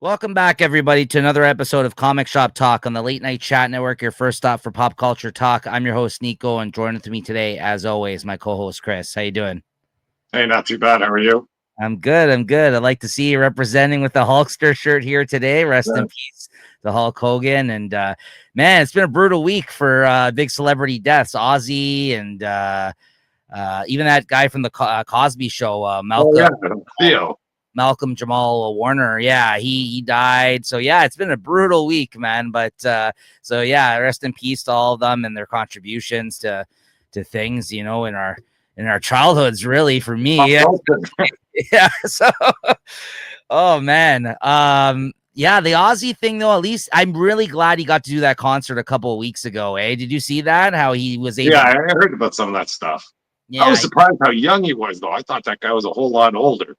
Welcome back, everybody, to another episode of Comic Shop Talk on the Late Night Chat Network, your first stop for pop culture talk. I'm your host, Niko, and joining with me today, as always, my co-host, Chris. How you doing? Hey, not too bad. How are you? I'm good. I'd like to see you representing with the Hulkster shirt here today. Rest in peace to Hulk Hogan. And, man, it's been a brutal week for big celebrity deaths. Ozzy and even that guy from the Cosby Show, Malcolm Jamal Warner. Yeah, he died. So yeah, it's been a brutal week, man. But so yeah, rest in peace to all of them and their contributions to things, in our childhoods, really, for me. Yeah. So oh man. Yeah, the Ozzy thing though, at least I'm really glad he got to do that concert a couple of weeks ago. Did you see that? How he was able I heard about some of that stuff. Yeah, I was surprised how young he was, though. I thought that guy was a whole lot older.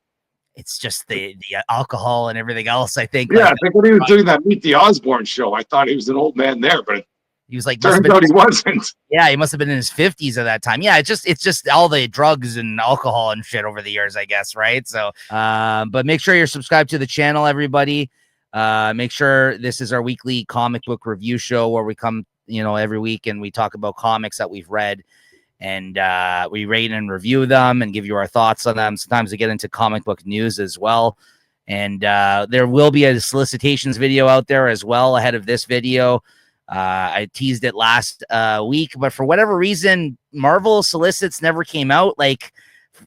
It's just the alcohol and everything else, I think. Yeah, I think when he was doing that Meet the Osborne show, I thought he was an old man there, but he was like, turns out he wasn't. Yeah, he must have been in his 50s at that time. Yeah, it's just all the drugs and alcohol and shit over the years, I guess, right? So, but make sure you're subscribed to the channel, everybody. Make sure this is our weekly comic book review show where we come, every week and we talk about comics that we've read and we rate and review them and give you our thoughts on them. Sometimes we get into comic book news as well. And there will be a solicitations video out there as well ahead of this video. I teased it last week, but for whatever reason, Marvel solicits never came out. Like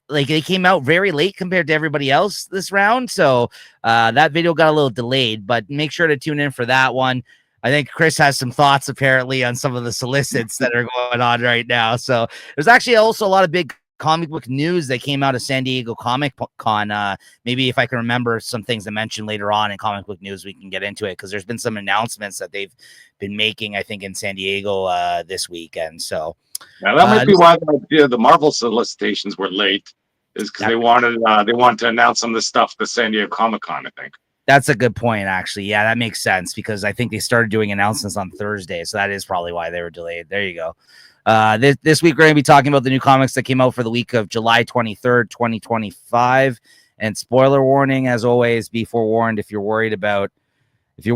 they came out very late compared to everybody else this round. So that video got a little delayed, but make sure to tune in for that one. I think Chris has some thoughts apparently on some of the solicits that are going on right now. So there's actually also a lot of big comic book news that came out of San Diego Comic Con. Maybe if I can remember some things to mention later on in comic book news, we can get into it because there's been some announcements that they've been making, I think, in San Diego this weekend. So yeah, that might be why the Marvel solicitations were late, is because they wanted to announce some of the stuff at the San Diego Comic Con, I think. That's a good point, actually. Yeah, that makes sense because I think they started doing announcements on Thursday, so that is probably why they were delayed. There you go. This week we're going to be talking about the new comics that came out for the week of July 23rd, 2025. And spoiler warning, as always, be forewarned if you're worried about getting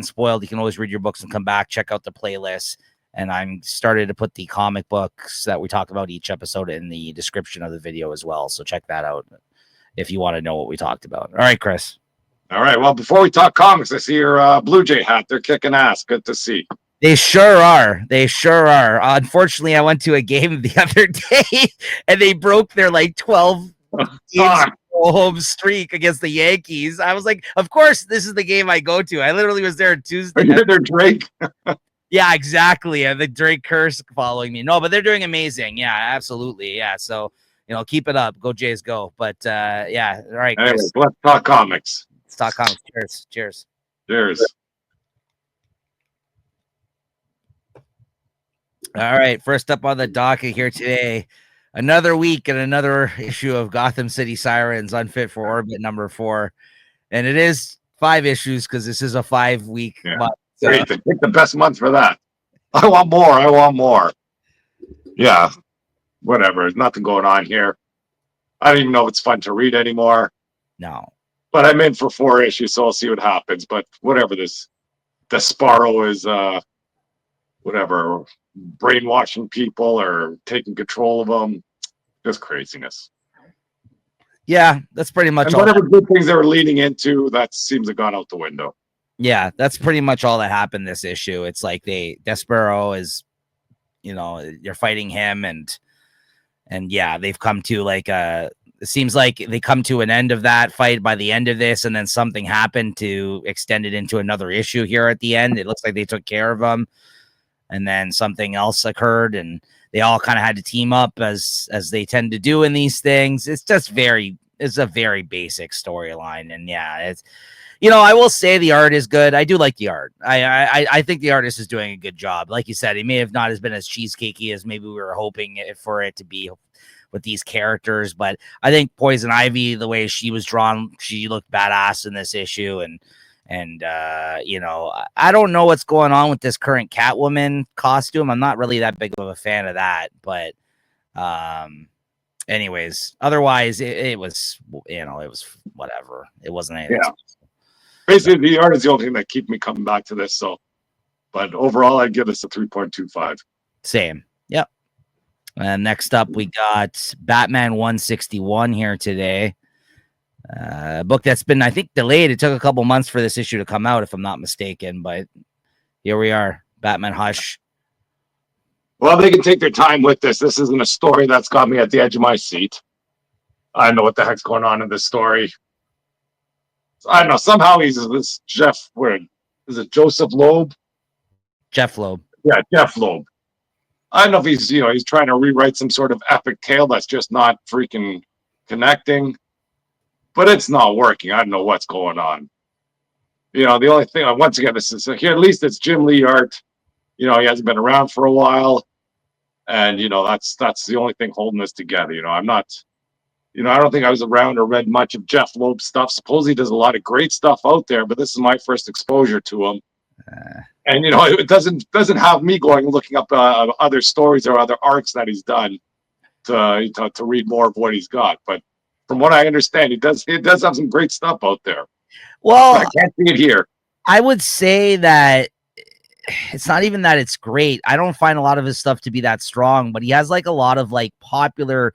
spoiled, you can always read your books and come back, check out the playlist. And I'm started to put the comic books that we talk about each episode in the description of the video as well. So check that out if you want to know what we talked about. All right, Chris. All right. Well, before we talk comics, I see your Blue Jay hat. They're kicking ass. Good to see. They sure are. Unfortunately, I went to a game the other day and they broke their 12 home streak against the Yankees. I was like, of course, this is the game I go to. I literally was there on Tuesday. They're Drake. Yeah, exactly. The Drake curse following me. No, but they're doing amazing. Yeah, absolutely. Yeah. So, keep it up. Go Jays, go. But yeah. All right, Chris. Anyways, let's talk comics. Let's talk comics. Cheers. Cheers. Cheers. All right. First up on the docket here today, another week and another issue of Gotham City Sirens, Unfit for Orbit #4. And it is 5 issues because this is a 5-week month. Great. Pick the best month for that. I want more. Yeah. Whatever. There's nothing going on here. I don't even know if it's fun to read anymore. No. But I'm in for 4 issues, so I'll see what happens. But whatever the Sparrow is, whatever, brainwashing people or taking control of them. Just craziness. Yeah, that's pretty much all. Whatever good things they were leading into, that seems to have gone out the window. Yeah, that's pretty much all that happened this issue. It's like Despero is, you're fighting him and yeah, they've come to it seems like they come to an end of that fight by the end of this, and then something happened to extend it into another issue here at the end. It looks like they took care of them, and then something else occurred, and they all kind of had to team up as they tend to do in these things. It's just it's a very basic storyline, and yeah, it's. I will say the art is good. I do like the art. I think the artist is doing a good job. Like you said, it may have not been as cheesecakey as maybe we were hoping for it to be with these characters, but I think Poison Ivy, the way she was drawn, she looked badass in this issue, and I don't know what's going on with this current Catwoman costume. I'm not really that big of a fan of that, but anyways, otherwise it was, it was whatever. It wasn't anything. Yeah. Basically, the art is the only thing that keep me coming back to this. So, but overall, I'd give this a 3.25. Same. Yep. And next up, we got Batman 161 here today. A book that's been, I think, delayed. It took a couple months for this issue to come out, if I'm not mistaken. But here we are, Batman Hush. Well, they can take their time with this. This isn't a story that's got me at the edge of my seat. I don't know what the heck's going on in this story. I don't know. Somehow he's this Jeff. Where is it? Joseph Loeb. Jeff Loeb. Yeah, Jeff Loeb. I don't know if he's trying to rewrite some sort of epic tale that's just not freaking connecting, but it's not working. I don't know what's going on. The only thing, once again, this is here. At least it's Jim Lee art. He hasn't been around for a while, and that's the only thing holding this together. I'm not. I don't think I was around or read much of Jeff Loeb's stuff. Supposedly, he does a lot of great stuff out there, but this is my first exposure to him. And it doesn't have me going looking up other stories or other arcs that he's done to read more of what he's got. But from what I understand, he does have some great stuff out there. Well, but I can't see it here. I would say that it's not even that it's great. I don't find a lot of his stuff to be that strong, but he has like a lot of like popular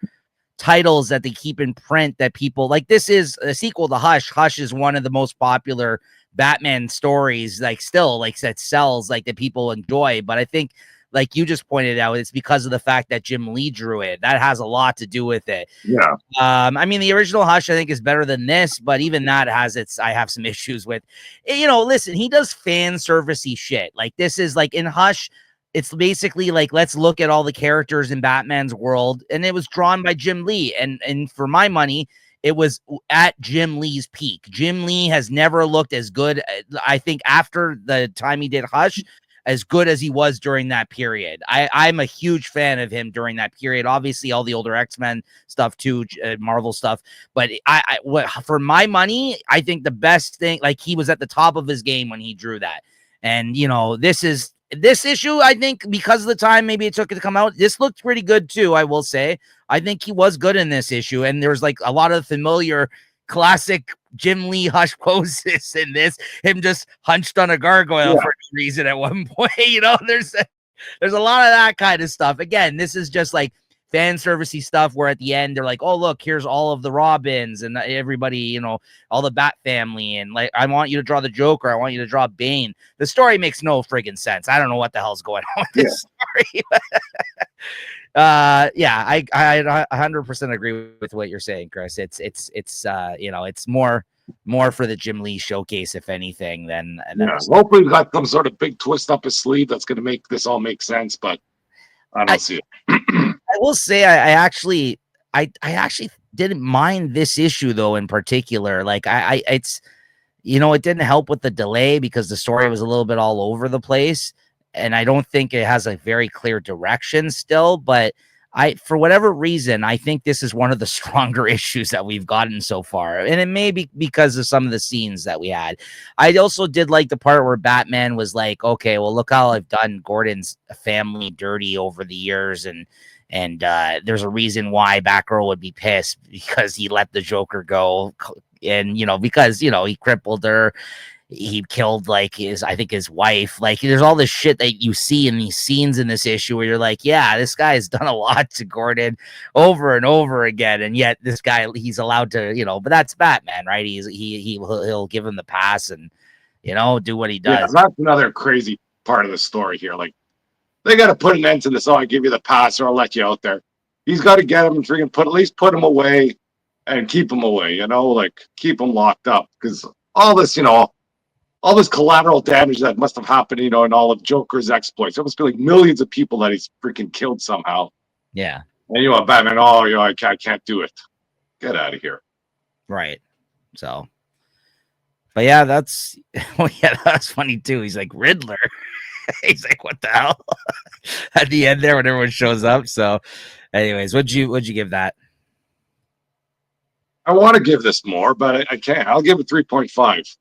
titles that they keep in print that people like. This is a sequel to Hush. Hush is one of the most popular Batman stories, like still like that sells, like that people enjoy. But I think, like you just pointed out, it's because of the fact that Jim Lee drew it. That has a lot to do with it. Yeah. I mean, the original Hush, I think, is better than this, but even that I have some issues with. Listen, he does fan servicey shit. Like this is like in Hush, it's basically like, let's look at all the characters in Batman's world, and it was drawn by Jim Lee. And for my money, it was at Jim Lee's peak. Jim Lee has never looked as good, I think, after the time he did Hush, as good as he was during that period. I'm a huge fan of him during that period. Obviously, all the older X-Men stuff too, Marvel stuff. But for my money, I think the best thing, like he was at the top of his game when he drew that. And, this issue, I think, because of the time maybe it took it to come out, this looked pretty good too, I will say. I think he was good in this issue, and there's like a lot of familiar classic Jim Lee Hush poses in this. Him just hunched on a gargoyle for no reason at one point. There's a lot of that kind of stuff. Again, this is just like fan servicey stuff where at the end they're like, oh, look, here's all of the Robins and everybody, all the Bat family, and like, I want you to draw the Joker, I want you to draw Bane. The story makes no friggin' sense. I don't know what the hell's going on with this story. I 100% agree with what you're saying, Chris. It's more for the Jim Lee showcase, if anything, than hopefully we've got some sort of big twist up his sleeve that's going to make this all make sense, but I don't see it. I will say I actually didn't mind this issue though in particular. Like it's it didn't help with the delay because the story was a little bit all over the place, and I don't think it has a very clear direction still. But for whatever reason, I think this is one of the stronger issues that we've gotten so far. And it may be because of some of the scenes that we had. I also did like the part where Batman was like, okay, well, look how I've done Gordon's family dirty over the years. And there's a reason why Batgirl would be pissed because he let the Joker go. And, because, he crippled her. He killed his wife. Like there's all this shit that you see in these scenes in this issue where you're like, yeah, this guy has done a lot to Gordon over and over again. And yet this guy, he's allowed to, but that's Batman, right? He'll give him the pass and, do what he does. Yeah, that's another crazy part of the story here. Like they got to put an end to this. Oh, I give you the pass or I'll let you out there. He's got to get him and freaking at least put him away and keep him away, like keep him locked up because all this, all this collateral damage that must have happened, in all of Joker's exploits. It must be like millions of people that he's freaking killed somehow. Yeah. And Batman, I can't do it. Get out of here. Right. So, but yeah, that's funny too. He's like Riddler. He's like, what the hell? At the end there when everyone shows up. So, anyways, what'd you give that? I want to give this more, but I can't. I'll give it 3.5.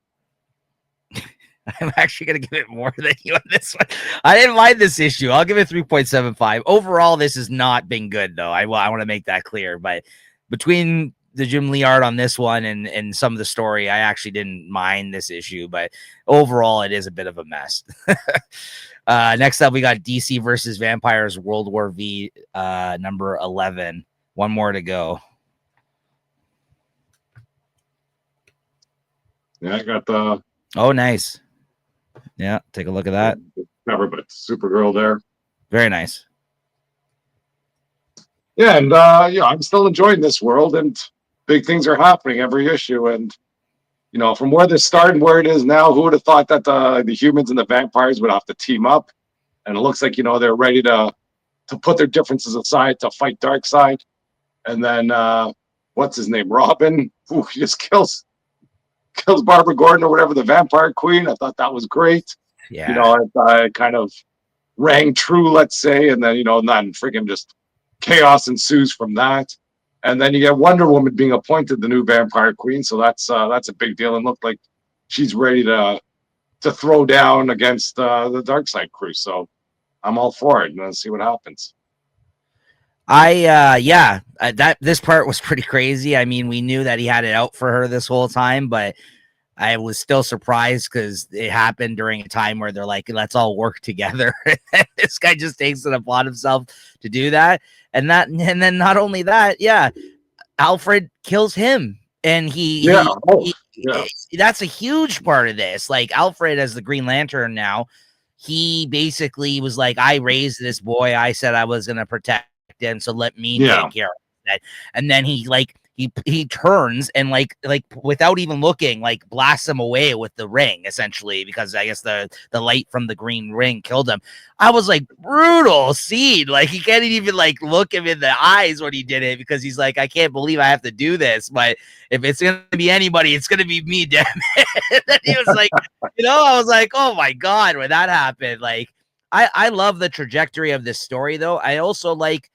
I'm actually going to give it more than you on this one. I didn't mind this issue. I'll give it 3.75. Overall, this has not been good, though. I want to make that clear. But between the Jim Lee art on this one and some of the story, I actually didn't mind this issue. But overall, it is a bit of a mess. Next up, we got DC versus Vampires World War V, number 11. One more to go. Yeah, I got the. Oh, nice. Yeah, take a look at that. Cover, but Supergirl there. Very nice. Yeah, and yeah, I'm still enjoying this world, and big things are happening every issue. And you know, from where this started, where it is now, who would have thought that the humans and the vampires would have to team up? And it looks like, you know, they're ready to put their differences aside to fight Darkseid. And then what's his name, Robin? Ooh, he just kills Barbara Gordon or whatever, the Vampire Queen. I thought that was great. Yeah, you know, it kind of rang true, let's say, and then, you know, then freaking just chaos ensues from that. And then you get Wonder Woman being appointed the new Vampire Queen, so that's a big deal, and looked like she's ready to throw down against the Darkseid crew. So I'm all for it, and let's see what happens. That this part was pretty crazy. I mean, we knew that he had it out for her this whole time, but I was still surprised because it happened during a time where they're like, let's all work together. This guy just takes it upon himself to do that. And then not only that, Alfred kills him. And that's a huge part of this. Like, Alfred, as the Green Lantern now, he basically was like, I raised this boy. I said I was going to protect him, so let me take care of that. And then he turns and like without even looking, like blasts him away with the ring, essentially, because I guess the light from the green ring killed him. I was like, brutal scene. Like, he can't even like look him in the eyes when he did it, because he's like, I can't believe I have to do this, but if it's gonna be anybody, it's gonna be me, damn it. And then he was like, you know, I was like, oh my god, when that happened. Like, I love the trajectory of this story, though. I also like,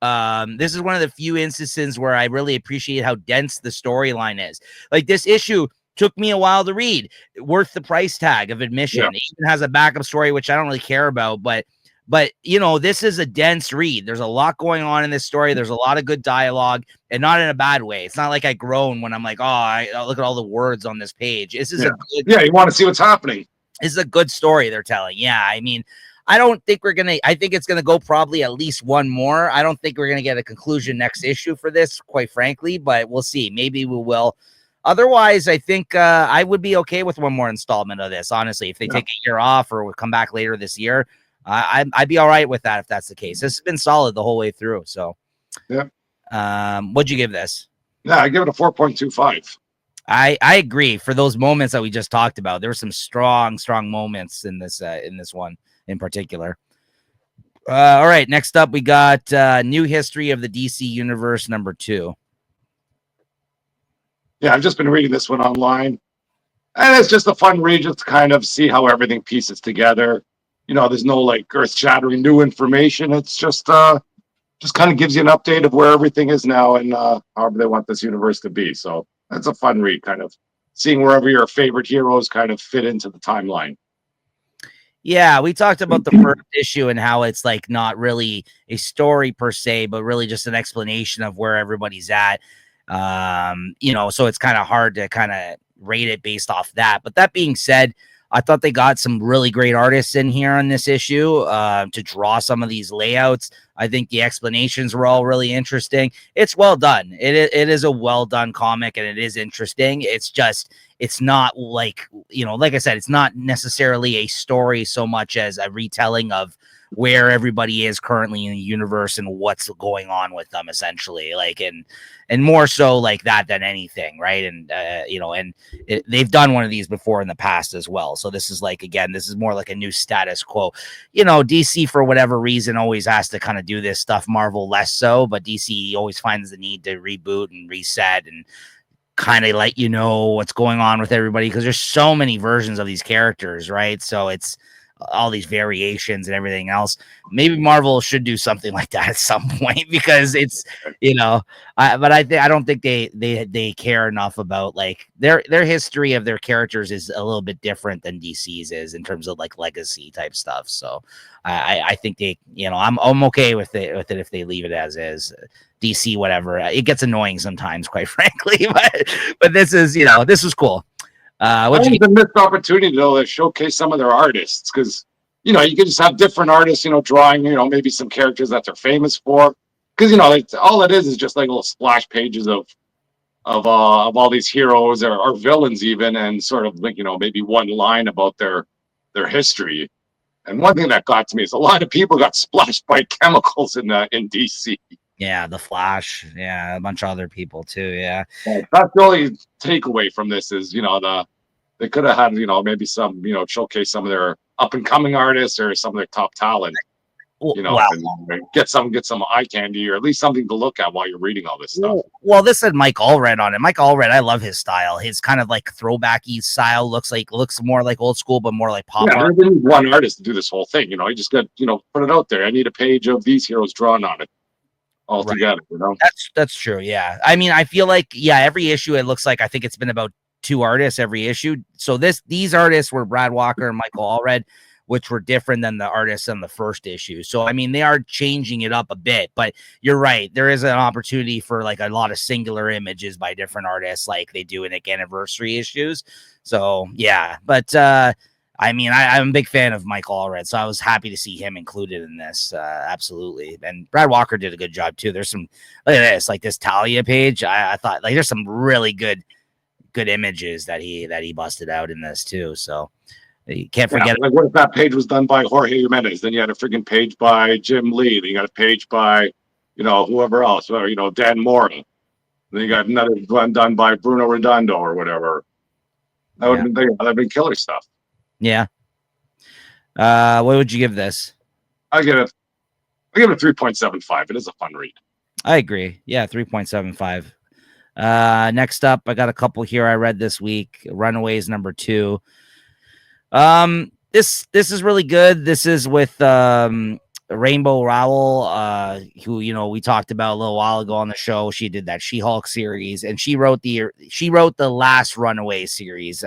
this is one of the few instances where I really appreciate how dense the storyline is. Like, this issue took me a while to read, worth the price tag of admission. It even has a backup story, which I don't really care about, but you know, this is a dense read. There's a lot going on in this story. There's a lot of good dialogue, and not in a bad way. It's not like I groan when I'm like, oh, look at all the words on this page. This is a good, you want to see what's happening. This is a good story they're telling. Yeah, I mean, I think it's going to go probably at least one more. I don't think we're going to get a conclusion next issue for this, quite frankly, but we'll see. Maybe we will. Otherwise, I think I would be okay with one more installment of this, honestly. If they take a year off or will come back later this year, I'd be all right with that if that's the case. This has been solid the whole way through. So, what'd you give this? Yeah, I give it a 4.25. I agree. For those moments that we just talked about, there were some strong moments in this one in particular. All right, next up we got New History of the DC Universe number 2. Yeah, I've just been reading this one online, and it's just a fun read, just to kind of see how everything pieces together. You know, there's no like earth-shattering new information. It's just kind of gives you an update of where everything is now and however they want this universe to be. So that's a fun read, kind of seeing wherever your favorite heroes kind of fit into the timeline. Yeah, we talked about the first issue and how it's like not really a story per se, but really just an explanation of where everybody's at. You know, so it's kind of hard to kind of rate it based off that. But that being said, I thought they got some really great artists in here on this issue to draw some of these layouts. I think the explanations were all really interesting. It's well done. It is a well done comic, and it is interesting. It's just, it's not like, you know, like I said, it's not necessarily a story so much as a retelling of where everybody is currently in the universe and what's going on with them, essentially, like, and more so like that than anything, right? And you know, and they've done one of these before in the past as well, so this is like, again, this is more like a new status quo. You know, DC for whatever reason always has to kind of do this stuff, Marvel less so, but DC always finds the need to reboot and reset and kind of let you know what's going on with everybody, because there's so many versions of these characters, right? So it's all these variations and everything else. Maybe Marvel should do something like that at some point, because it's, but I don't think they care enough about like their history of their characters is a little bit different than DC's is in terms of like legacy type stuff. So I think they, I'm okay with it if they leave it as is. DC, whatever. It gets annoying sometimes, quite frankly, but this is, this was cool. I think it's a missed opportunity though to showcase some of their artists, because you can just have different artists, drawing, maybe some characters that they're famous for, because all it is just like little splash pages of all these heroes or villains even, and sort of like maybe one line about their history. And one thing that got to me is a lot of people got splashed by chemicals in DC. Yeah, the Flash. Yeah, a bunch of other people too. Yeah, that's the only takeaway from this is they could have had maybe some showcase some of their up and coming artists or some of their top talent. And get some eye candy, or at least something to look at while you're reading all this stuff. Well, this had Mike Allred on it. Mike Allred, I love his style. His kind of like throwbacky style looks more like old school, but more like pop art. There didn't one artist to do this whole thing. You just got put it out there. I need a page of these heroes drawn on it all together. That's true. Yeah, I mean, I feel like every issue it looks like I think it's been about 2 artists every issue. So these artists were Brad Walker and Michael Allred, which were different than the artists in the first issue. So, I mean, they are changing it up a bit, but you're right. There is an opportunity for like a lot of singular images by different artists, like they do in like anniversary issues. So, yeah, but I mean, I'm a big fan of Michael Allred, so I was happy to see him included in this. Absolutely. And Brad Walker did a good job too. There's some, look at this, like this Talia page. I thought like there's some really good images that he busted out in this too. So you can't forget. Like what if that page was done by Jorge Jimenez? Then you had a freaking page by Jim Lee. Then you got a page by, whoever else, or, Dan Mora. Then you got another one done by Bruno Redondo or whatever. That would have been killer stuff. Yeah. What would you give this? I give it a 3.75. It is a fun read. I agree. Yeah, 3.75. Next up, I got a couple here I read this week. Runaways #2. This is really good. This is with Rainbow Rowell, who we talked about a little while ago on the show. She did that She-Hulk series, and she wrote the last Runaways series.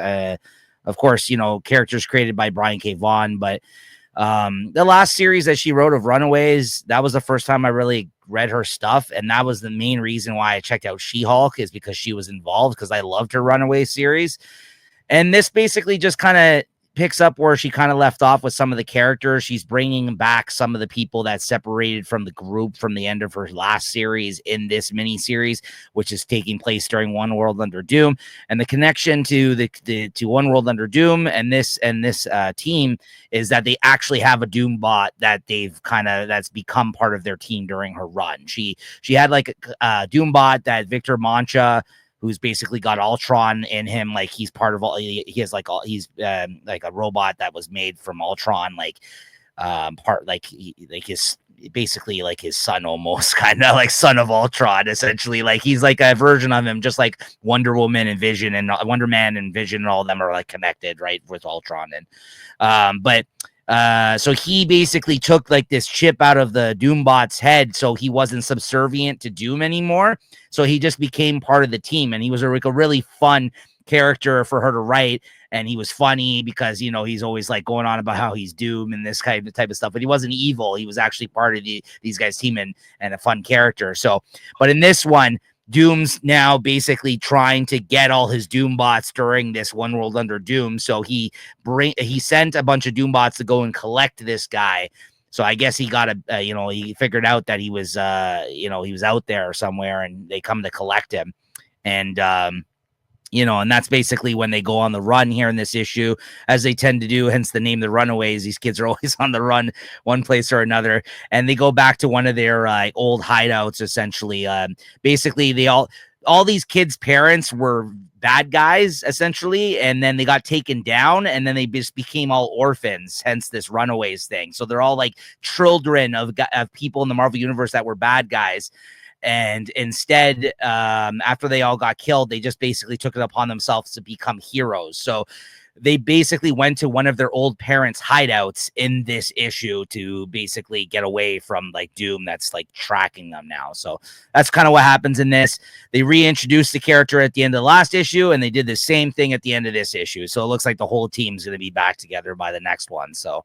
Of course, characters created by Brian K. Vaughan, but the last series that she wrote of Runaways, that was the first time I really read her stuff, and that was the main reason why I checked out She-Hulk, is because she was involved, because I loved her Runaways series. And this basically just kind of picks up where she kind of left off with some of the characters. She's bringing back some of the people that separated from the group from the end of her last series in this mini series, which is taking place during One World Under Doom. And the connection to to One World Under Doom and this team is that they actually have a Doom bot that that's become part of their team during her run. She had like a Doom bot that Victor Mancha, who's basically got Ultron in him, like he's part of all. He has like he's like a robot that was made from Ultron, like his basically like his son, almost kind of like son of Ultron, essentially. Like he's like a version of him, just like Wonder Woman and Vision and Wonder Man and Vision, and all of them are like connected, right, with Ultron. And so he basically took like this chip out of the Doombot's head, so he wasn't subservient to Doom anymore. So he just became part of the team, and he was a really fun character for her to write. And he was funny because he's always like going on about how he's Doom and this kind of type of stuff, but he wasn't evil. He was actually part of these guys' team and a fun character. So, but in this one, Doom's now basically trying to get all his Doom bots during this One World Under Doom. So he sent a bunch of Doom bots to go and collect this guy. So I guess he got he figured out that he was, he was out there somewhere, and they come to collect him. And, and that's basically when they go on the run here in this issue, as they tend to do, hence the name The Runaways. These kids are always on the run one place or another, and they go back to one of their old hideouts, essentially. Basically, all these kids' parents were bad guys, essentially, and then they got taken down, and then they just became all orphans, hence this Runaways thing. So they're all like children of people in the Marvel Universe that were bad guys. And instead, after they all got killed, they just basically took it upon themselves to become heroes. So they basically went to one of their old parents' hideouts in this issue to basically get away from like Doom that's like tracking them now. So that's kind of what happens in this. They reintroduced the character at the end of the last issue, and they did the same thing at the end of this issue. So it looks like the whole team's going to be back together by the next one. So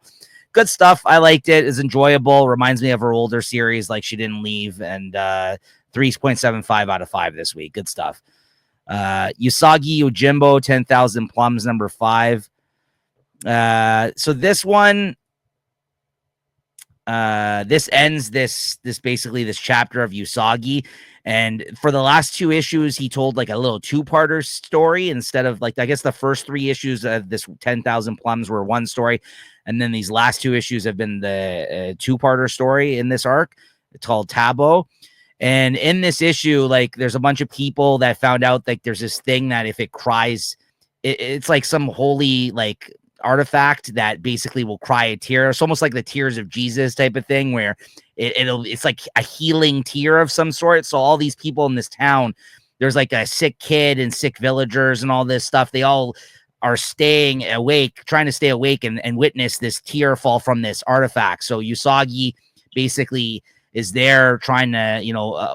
good stuff. I liked it. It's enjoyable. Reminds me of her older series, like She Didn't Leave, and 3.75 out of 5 this week. Good stuff. Usagi Yojimbo 10,000 Plums #5. So this one, this ends this basically this chapter of Usagi, and for the last 2 issues he told like a little 2-parter story instead of like, I guess the first 3 issues of this 10,000 Plums were one story, and then these last 2 issues have been the 2-parter story in this arc. It's called Tabo. And in this issue, like, there's a bunch of people that found out like there's this thing that if it cries, it's like some holy like artifact that basically will cry a tear. It's almost like the tears of Jesus type of thing, where it's like a healing tear of some sort. So all these people in this town, there's like a sick kid and sick villagers and all this stuff. They all are staying awake, trying to stay awake and witness this tear fall from this artifact. So Usagi basically is there trying to,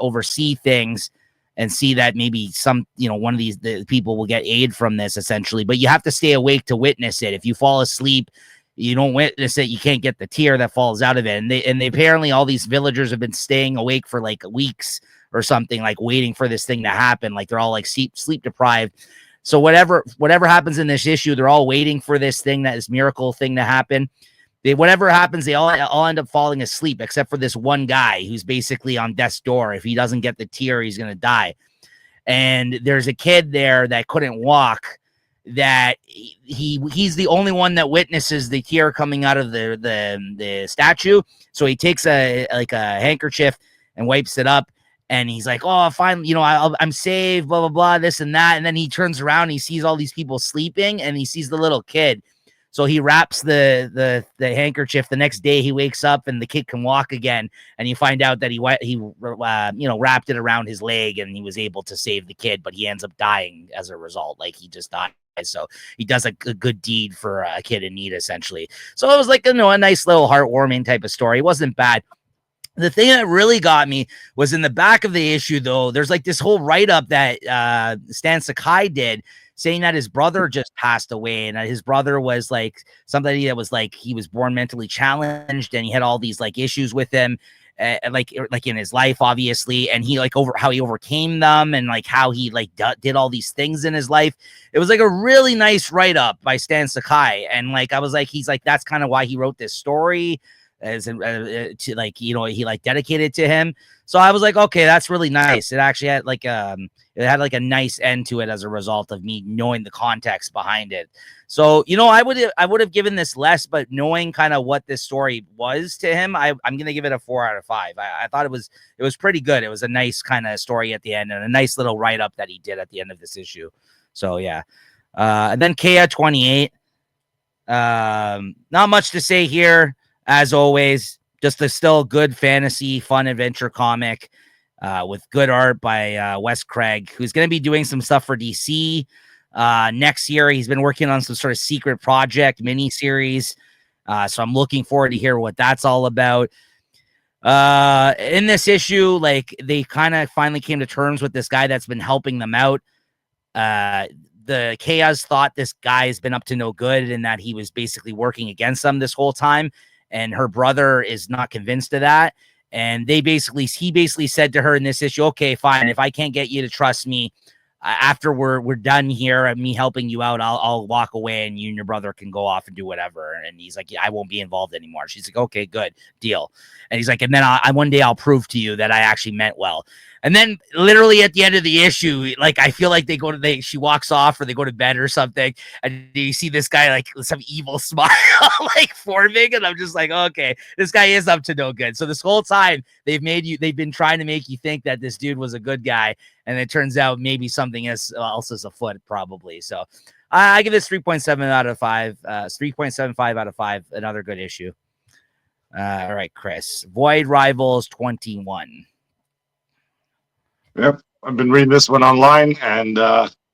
oversee things and see that maybe some, one of the people will get aid from this essentially, but you have to stay awake to witness it. If you fall asleep, you don't witness it, you can't get the tear that falls out of it. And they apparently all these villagers have been staying awake for like weeks or something, like waiting for this thing to happen. Like they're all like sleep deprived. So whatever happens in this issue, they're all waiting for this thing, that this miracle thing to happen. Whatever happens, they all end up falling asleep, except for this one guy who's basically on death's door. If he doesn't get the tear, he's going to die. And there's a kid there that couldn't walk, that he's the only one that witnesses the tear coming out of the statue. So he takes a handkerchief and wipes it up. And he's like, oh, fine, I'm saved, blah, blah, blah, this and that. And then he turns around and he sees all these people sleeping, and he sees the little kid. So he wraps the handkerchief. The next day he wakes up and the kid can walk again. And you find out that he wrapped it around his leg, and he was able to save the kid, but he ends up dying as a result. Like he just died. So he does a good deed for a kid in need, essentially. So it was like, a nice little heartwarming type of story. It wasn't bad. The thing that really got me was in the back of the issue, though. There's like this whole write-up that Stan Sakai did, saying that his brother just passed away, and that his brother was like somebody that was like, he was born mentally challenged, and he had all these like issues with him, like in his life, obviously, and he like how he overcame them, and like how he like did all these things in his life. It was like a really nice write-up by Stan Sakai, and like I was like, he's like, that's kind of why he wrote this story, as to like, he like dedicated to him. So I was like, okay, that's really nice. It actually had like a nice end to it as a result of me knowing the context behind it. So, I would have given this less, but knowing kind of what this story was to him, I'm going to give it a 4 out of 5. I thought it was pretty good. It was a nice kind of story at the end, and a nice little write-up that he did at the end of this issue. So yeah. And then Kea 28, not much to say here. As always, just a still good fantasy, fun adventure comic with good art by Wes Craig, who's going to be doing some stuff for DC next year. He's been working on some sort of secret project miniseries. So I'm looking forward to hear what that's all about. In this issue, like, they kind of finally came to terms with this guy that's been helping them out. The Keas thought this guy has been up to no good, and that he was basically working against them this whole time. And her brother is not convinced of that. And he basically said to her in this issue, okay, fine. If I can't get you to trust me, after we're done here and me helping you out, I'll walk away, and you and your brother can go off and do whatever. And he's like, yeah, I won't be involved anymore. She's like, okay, good deal. And he's like, and then one day I'll prove to you that I actually meant well. And then literally at the end of the issue, like, I feel like she walks off, or they go to bed or something, and you see this guy like with some evil smile like forming, and I'm just like, okay, this guy is up to no good. So this whole time they've been trying to make you think that this dude was a good guy, and it turns out maybe something else is afoot, probably. So I give this 3.7 out of 5, 3.75 out of 5, another good issue. All right, Chris, Void Rivals 21. Yep, I've been reading this one online, and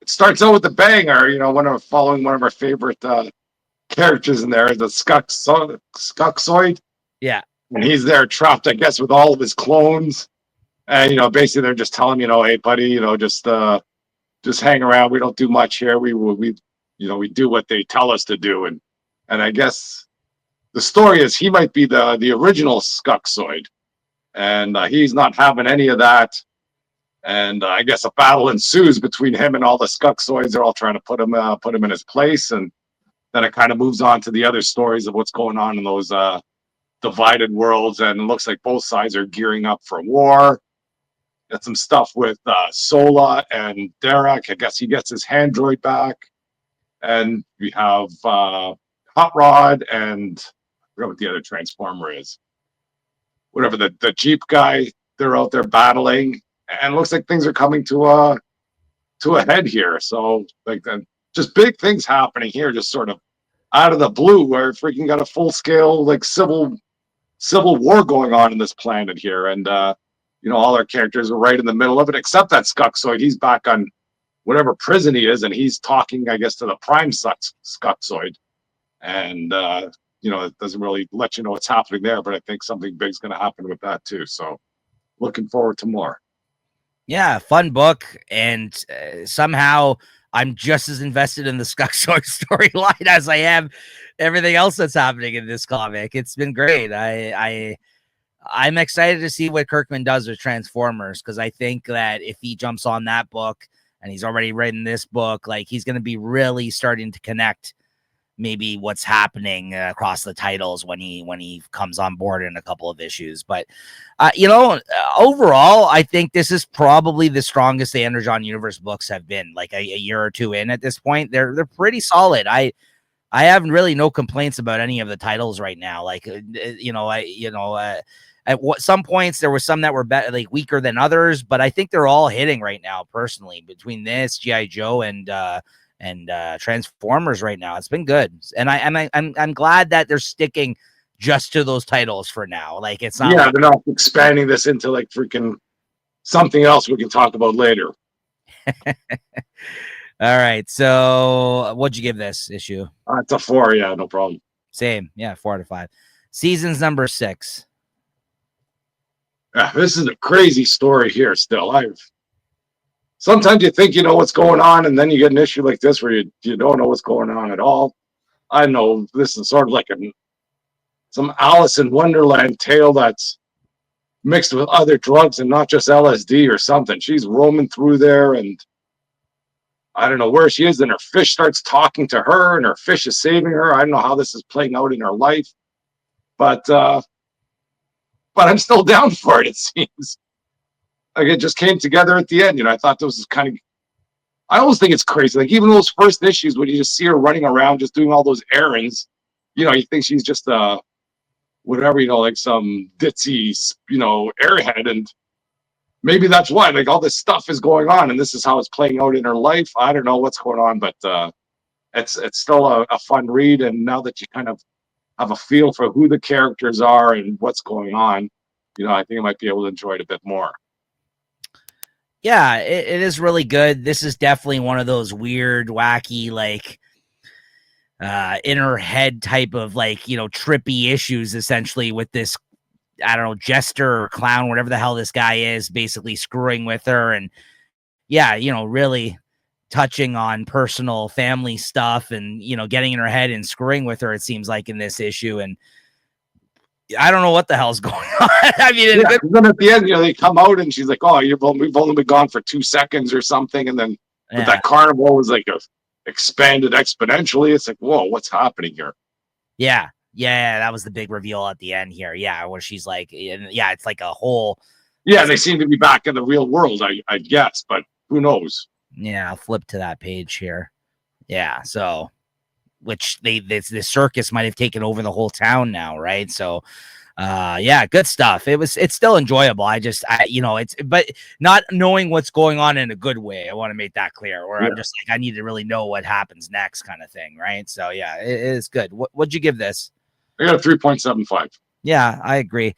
it starts out with the banger. You know, following one of our favorite characters in there, the Skuxoid. Yeah. And he's there trapped, I guess, with all of his clones. And, you know, basically they're just telling him, you know, hey, buddy, you know, just hang around. We don't do much here. We do what they tell us to do. And I guess the story is he might be the original Skuxoid. And he's not having any of that. And I guess a battle ensues between him and all the Skuxoids. They're all trying to put him in his place. And then it kind of moves on to the other stories of what's going on in those divided worlds, and it looks like both sides are gearing up for war. Got some stuff with Sola and Derek. I guess he gets his Handroid back, and we have Hot Rod and I forgot what the other Transformer is. Whatever the Jeep guy, they're out there battling, and it looks like things are coming to a head here. So like just big things happening here, just sort of out of the blue, where freaking got a full scale like civil war going on in this planet here, and you know, all our characters are right in the middle of it, except that Skuxoid. He's back on whatever prison he is, and he's talking, I guess, to the Prime Skuxoid, and you know, it doesn't really let you know what's happening there, but I think something big's going to happen with that too. So, looking forward to more. Yeah, fun book, and somehow I'm just as invested in the Skuxoid storyline as I am everything else that's happening in this comic. It's been great. I'm excited to see what Kirkman does with Transformers, because I think that if he jumps on that book, and he's already written this book, like he's going to be really starting to connect maybe what's happening across the titles when he comes on board in a couple of issues. But you know, overall, I think this is probably the strongest the Energon Universe books have been, like a year or two in at this point. They're pretty solid. I have really no complaints about any of the titles right now. Like at some points there were some that were better, like weaker than others, but I think they're all hitting right now. Personally, between this, G.I. Joe, and Transformers right now, it's been good, and I'm glad that they're sticking just to those titles for now. Like it's not, they're not expanding this into like freaking something else we can talk about later. All right, so what'd you give this issue? It's a 4, yeah, no problem. Same, yeah, 4 out of 5. Seasons number 6. Yeah, this is a crazy story here. Still, sometimes you think you know what's going on, and then you get an issue like this where you don't know what's going on at all. I know this is sort of like some Alice in Wonderland tale that's mixed with other drugs and not just LSD or something. She's roaming through there, and I don't know where she is, and her fish starts talking to her, and her fish is saving her. I don't know how this is playing out in her life, but I'm still down for it, it seems. Like it just came together at the end. You know, I thought this was kind of, I always think it's crazy. Like even those first issues when you just see her running around, just doing all those errands, you know, you think she's just whatever, you know, like some ditzy, you know, airhead. And maybe that's why, like all this stuff is going on and this is how it's playing out in her life. I don't know what's going on, but it's still a fun read. And now that you kind of have a feel for who the characters are and what's going on, you know, I think I might be able to enjoy it a bit more. Yeah, it is really good. This is definitely one of those weird, wacky, like in her head type of like, you know, trippy issues, essentially, with this, I don't know, jester or clown, whatever the hell this guy is, basically screwing with her. And yeah, you know, really touching on personal family stuff and, you know, getting in her head and screwing with her, it seems like, in this issue. And I don't know what the hell's going on. I mean, then at the end, you know, they come out and she's like, "Oh, we've only been gone for 2 seconds or something," and then but that carnival was like expanded exponentially. It's like, whoa, what's happening here? Yeah, that was the big reveal at the end here. Yeah, where she's like, yeah, it's like a whole. Yeah, they seem to be back in the real world, I guess, but who knows? Yeah, I'll flip to that page here. Yeah, so which the circus might have taken over the whole town now, right? So yeah, good stuff. It's still enjoyable. You know, but not knowing what's going on in a good way. I want to make that clear, where I'm just like, I need to really know what happens next, kind of thing, right? So yeah, it is good. What'd you give this? I got a 3.75. Yeah, I agree.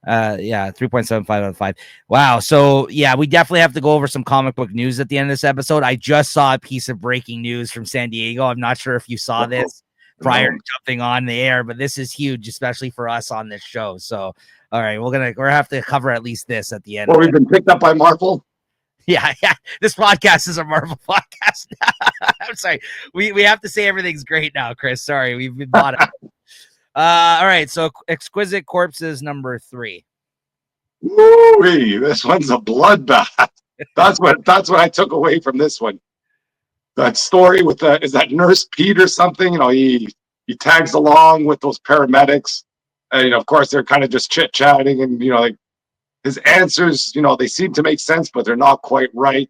Yeah, 3.75 out of 5. Wow. So yeah, we definitely have to go over some comic book news at the end of this episode. I just saw a piece of breaking news from San Diego. I'm not sure if you saw this prior to jumping on the air, but this is huge, especially for us on this show. So all right, we're gonna have to cover at least this at the end. Well, we've been picked up by Marvel. Yeah. This podcast is a Marvel podcast. I'm sorry. We have to say everything's great now, Chris. Sorry, we've been bought up. All right. So Exquisite Corpses number 3. Woo-wee, this one's a bloodbath. That's what I took away from this one. That story with is that Nurse Pete or something? He tags along with those paramedics, and of course they're kind of just chit chatting, and like his answers, they seem to make sense, but they're not quite right.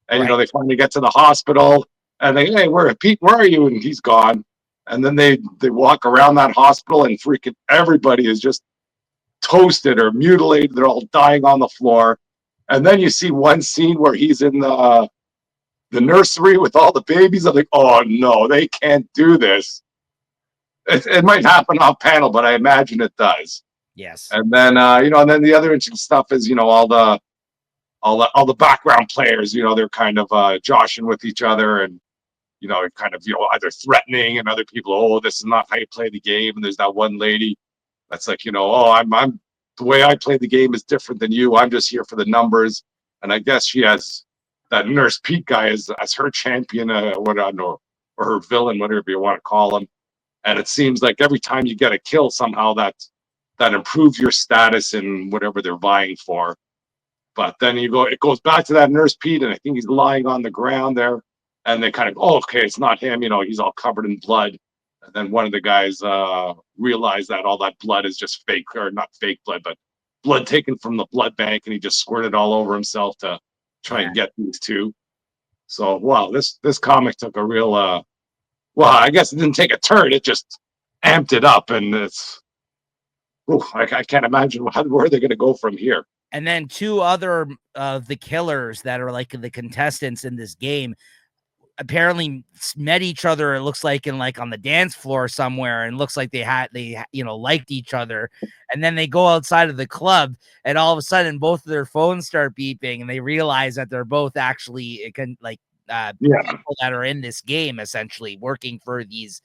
And they finally get to the hospital, and hey, Pete? Where are you? And he's gone. And then they walk around that hospital, and freaking everybody is just toasted or mutilated. They're all dying on the floor. And then you see one scene where he's in the nursery with all the babies. I'm like, oh no, they can't do this. It might happen off panel, but I imagine it does. Yes. And then and then the other interesting stuff is all the background players. They're kind of joshing with each other, and kind of either threatening, and other people, oh, this is not how you play the game. And there's that one lady that's like, oh, I'm the way I play the game is different than you. I'm just here for the numbers. And I guess she has that Nurse Pete guy as her champion, what I know, or her villain, whatever you want to call him. And it seems like every time you get a kill, somehow that improves your status in whatever they're vying for. But then it goes back to that Nurse Pete, and I think he's lying on the ground there. And they kind of, oh, okay, it's not him. He's all covered in blood. And then one of the guys realized that all that blood is just fake, or not fake blood, but blood taken from the blood bank, and he just squirted all over himself to try and get these two. So, wow, this comic took a real, I guess it didn't take a turn. It just amped it up, and I can't imagine where they're going to go from here. And then 2 other of the killers that are like the contestants in this game apparently met each other, it looks like, on the dance floor somewhere, and looks like they liked each other. And then they go outside of the club, and all of a sudden both of their phones start beeping, and they realize that they're both actually people that are in this game, essentially working for these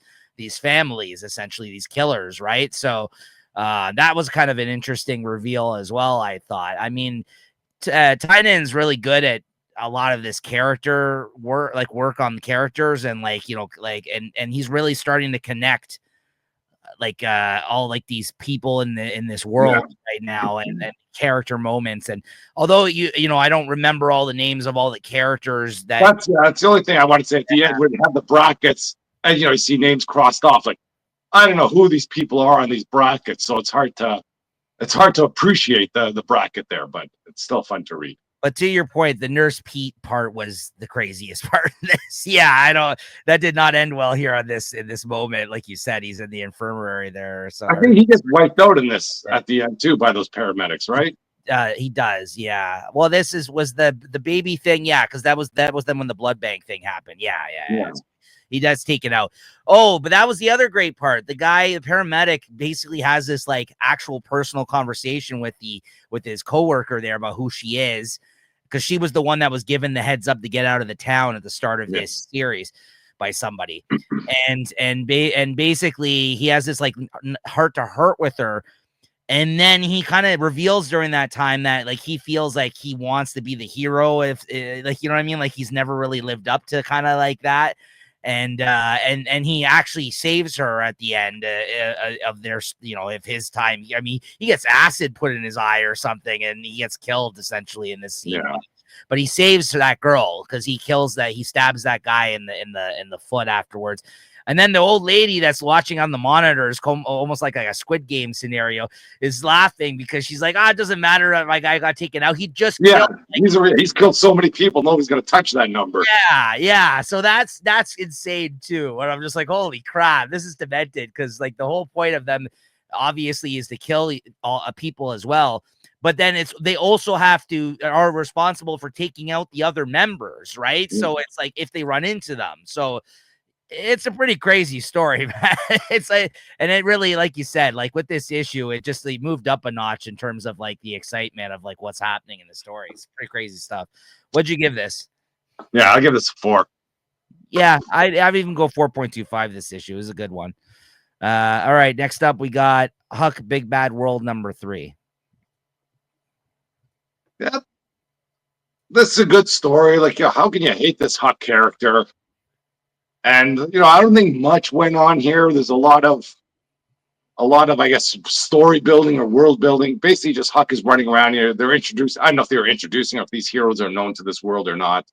families, essentially these killers, right? So that was kind of an interesting reveal as well, I thought. I mean, Tynan's really good at a lot of this character work on the characters, and and he's really starting to connect all these people in this world right now, and character moments. And although I don't remember all the names of all the characters that's the only thing I want to say at the end, when you have the brackets and you see names crossed off, like I don't know who these people are on these brackets, so it's hard to appreciate the bracket there, but it's still fun to read. But to your point, the Nurse Pete part was the craziest part of this. Yeah, that did not end well here in this moment. Like you said, he's in the infirmary there. So I think he gets wiped out in this at the end too by those paramedics, right? He does, yeah. Well, this was the baby thing, yeah, because that was then when the blood bank thing happened. Yeah. He does take it out. Oh, but that was the other great part. The paramedic, basically has this actual personal conversation with his coworker there about who she is, because she was the one that was given the heads up to get out of the town at the start of this series by somebody. and basically he has this heart to heart with her. And then he kind of reveals during that time that he feels like he wants to be the hero, if you know what I mean? He's never really lived up to kind of that. And he actually saves her at the end of their, of his time. I mean, he gets acid put in his eye or something, and he gets killed essentially in this scene. Yeah. But he saves that girl, because he stabs that guy in the foot afterwards. And then the old lady that's watching on the monitors, almost like a Squid Game scenario, is laughing because she's like, it doesn't matter that my guy got taken out. He just killed. He's killed so many people. Nobody's going to touch that number. Yeah. So that's insane too. And I'm just like, holy crap, this is demented, because the whole point of them obviously is to kill people as well. But then they also are responsible for taking out the other members, right? So it's if they run into them. So it's a pretty crazy story, man. It's like, and it really, like you said, like with this issue, it just like moved up a notch in terms of like the excitement of like what's happening in the story. It's pretty crazy stuff. What'd you give this? Yeah, I'll give this a 4. Yeah, I'd even go 4.25. This issue is a good one. All right, next up we got Huck Big Bad World #3. Yeah, this is a good story. Like, how can you hate this Huck character? And I don't think much went on here. There's a lot of I guess story building or world building. Basically, just Huck is running around here. They're introduced. I don't know if they were introducing or if these heroes are known to this world or not.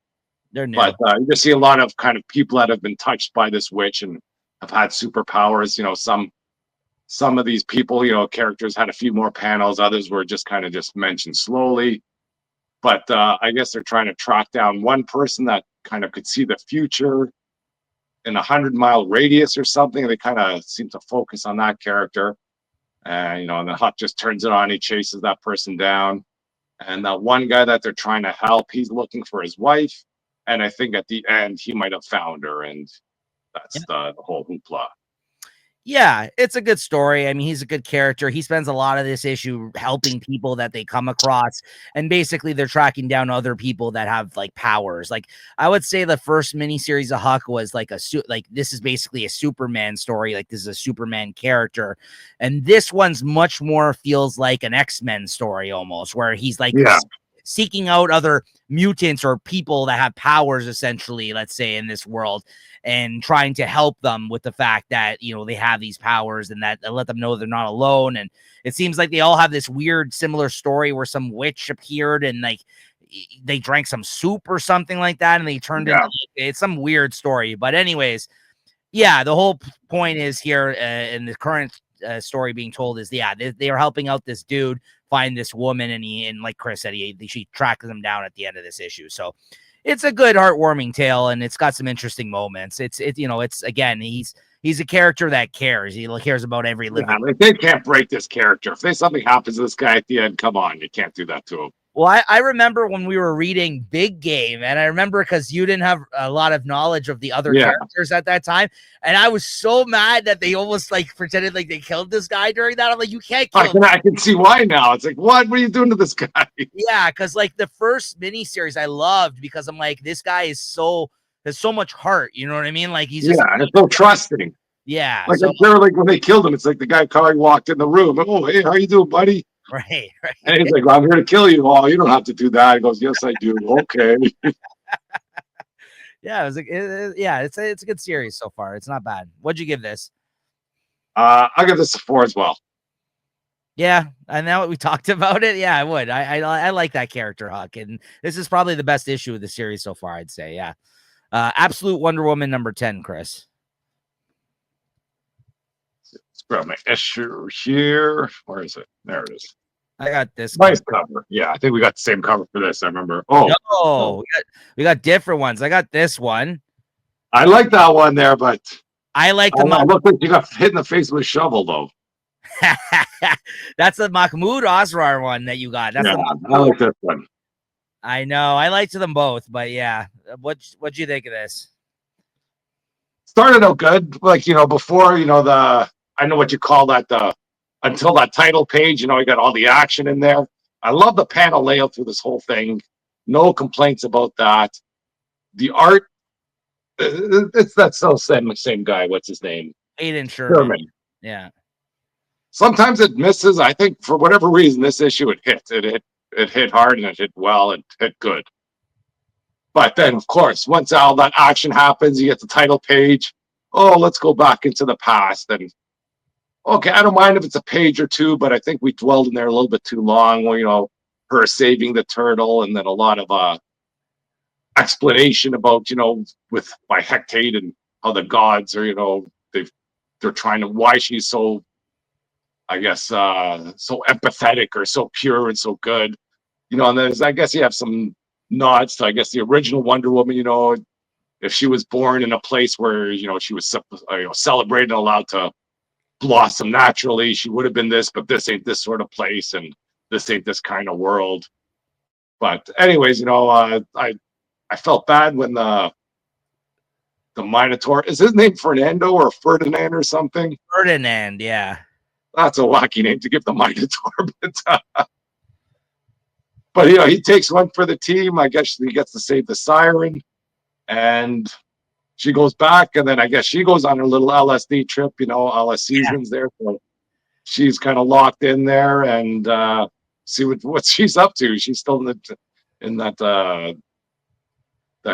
They're new. But you just see a lot of kind of people that have been touched by this witch and have had superpowers. Some of these people, characters had a few more panels. Others were just kind of just mentioned slowly. But I guess they're trying to track down one person that kind of could see the future in 100-mile radius or something. They kind of seem to focus on that character. And then Huck just turns it on. He chases that person down. And that one guy that they're trying to help, he's looking for his wife. And I think at the end, he might have found her. And that's the whole hoopla. Yeah, it's a good story. I mean, he's a good character. He spends a lot of this issue helping people that they come across, and basically they're tracking down other people that have like powers. Like I would say the first miniseries of Huck was like this is basically a Superman story. Like this is a Superman character, and this one's much more feels like an X-Men story almost, where he's like seeking out other mutants or people that have powers, essentially, let's say, in this world, and trying to help them with the fact that they have these powers, and that let them know they're not alone. And it seems like they all have this weird similar story where some witch appeared and like they drank some soup or something like that, and they turned into it's some weird story. But anyways, yeah, the whole point is here in the current story being told is they are helping out this dude find this woman, and like Chris said, she tracks them down at the end of this issue. So it's a good heartwarming tale, and it's got some interesting moments. It's again, he's a character that cares. He cares about every living. Yeah, they can't break this character. If something happens to this guy at the end, come on, you can't do that to him. Well, I remember when we were reading Big Game, and I remember because you didn't have a lot of knowledge of the other characters at that time, and I was so mad that they almost like pretended like they killed this guy during that. I'm like, you can't kill him. I can see why now. It's like, what are you doing to this guy? Yeah, because like the first miniseries I loved because I'm like, this guy has so much heart. You know what I mean? Like he's just and it's so trusting. Yeah. Like I'm sure, like when they killed him, it's like the guy walked in the room. Oh, hey, how you doing, buddy? Right. And he's like, well, I'm here to kill you. Oh, you don't have to do that. He goes, yes, I do. Okay. Yeah, it was like, it's a good series so far. It's not bad. What'd you give this? I'll give this a 4 as well. Yeah, and now that we talked about it, yeah, I would. I like that character, Huck, and this is probably the best issue of the series so far, I'd say. Yeah. Absolute Wonder Woman #10, Chris. Let's grab my issue here. Where is it? There it is. I got this nice cover. Yeah, I think we got the same cover for this. I remember. Oh, no, we got different ones. I got this one. I like that one there, but I like the. It looks like you got hit in the face with a shovel, though. That's the Mahmoud Asrar one that you got. That's I like this one. I know. I liked them both, but yeah. What'd you think of this? Started out good, like before I know what you call that until that title page. You got all the action in there. I love the panel layout through this whole thing. No complaints about that. The art, it's that same guy. What's his name? Aiden Sherman. Yeah. Sometimes it misses. I think for whatever reason, this issue it hit hard and it hit well and hit good. But then, of course, once all that action happens, you get the title page. Oh, let's go back into the past. And okay, I don't mind if it's a page or two, but I think we dwelled in there a little bit too long. Where, her saving the turtle, and then a lot of explanation about with by Hecate and how the gods are they're trying to why she's so, I guess, so empathetic or so pure and so good. And there's, I guess, you have some nods to, I guess, the original Wonder Woman. If she was born in a place where she was celebrated and allowed to blossom naturally, she would have been this, but this ain't this sort of place, and this ain't this kind of world. But anyways, I felt bad when the the Minotaur. Is his name Fernando or Ferdinand or something? Ferdinand, yeah. That's a wacky name to give the Minotaur, but he takes one for the team. I guess he gets to save the Siren, and she goes back, and then I guess she goes on her little LSD trip. All the seasons there, so she's kind of locked in there and see what she's up to. She's still in that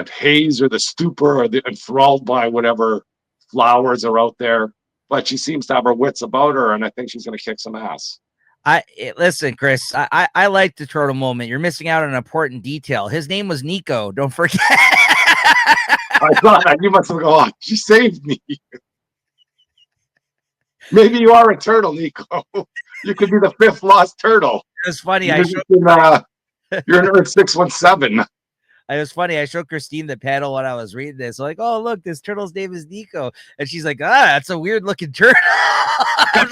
haze or the stupor or enthralled by whatever flowers are out there. But she seems to have her wits about her, and I think she's going to kick some ass. Listen, Chris, I like the turtle moment. You're missing out on an important detail. His name was Niko. Don't forget. I thought that you must have gone. She saved me. Maybe you are a turtle, Niko. You could be the 5th lost turtle. It's funny. You're in Earth 617. It was funny. I showed Christine the panel when I was reading this. Like, oh, look, this turtle's name is Niko. And she's like, that's a weird looking turtle. I'm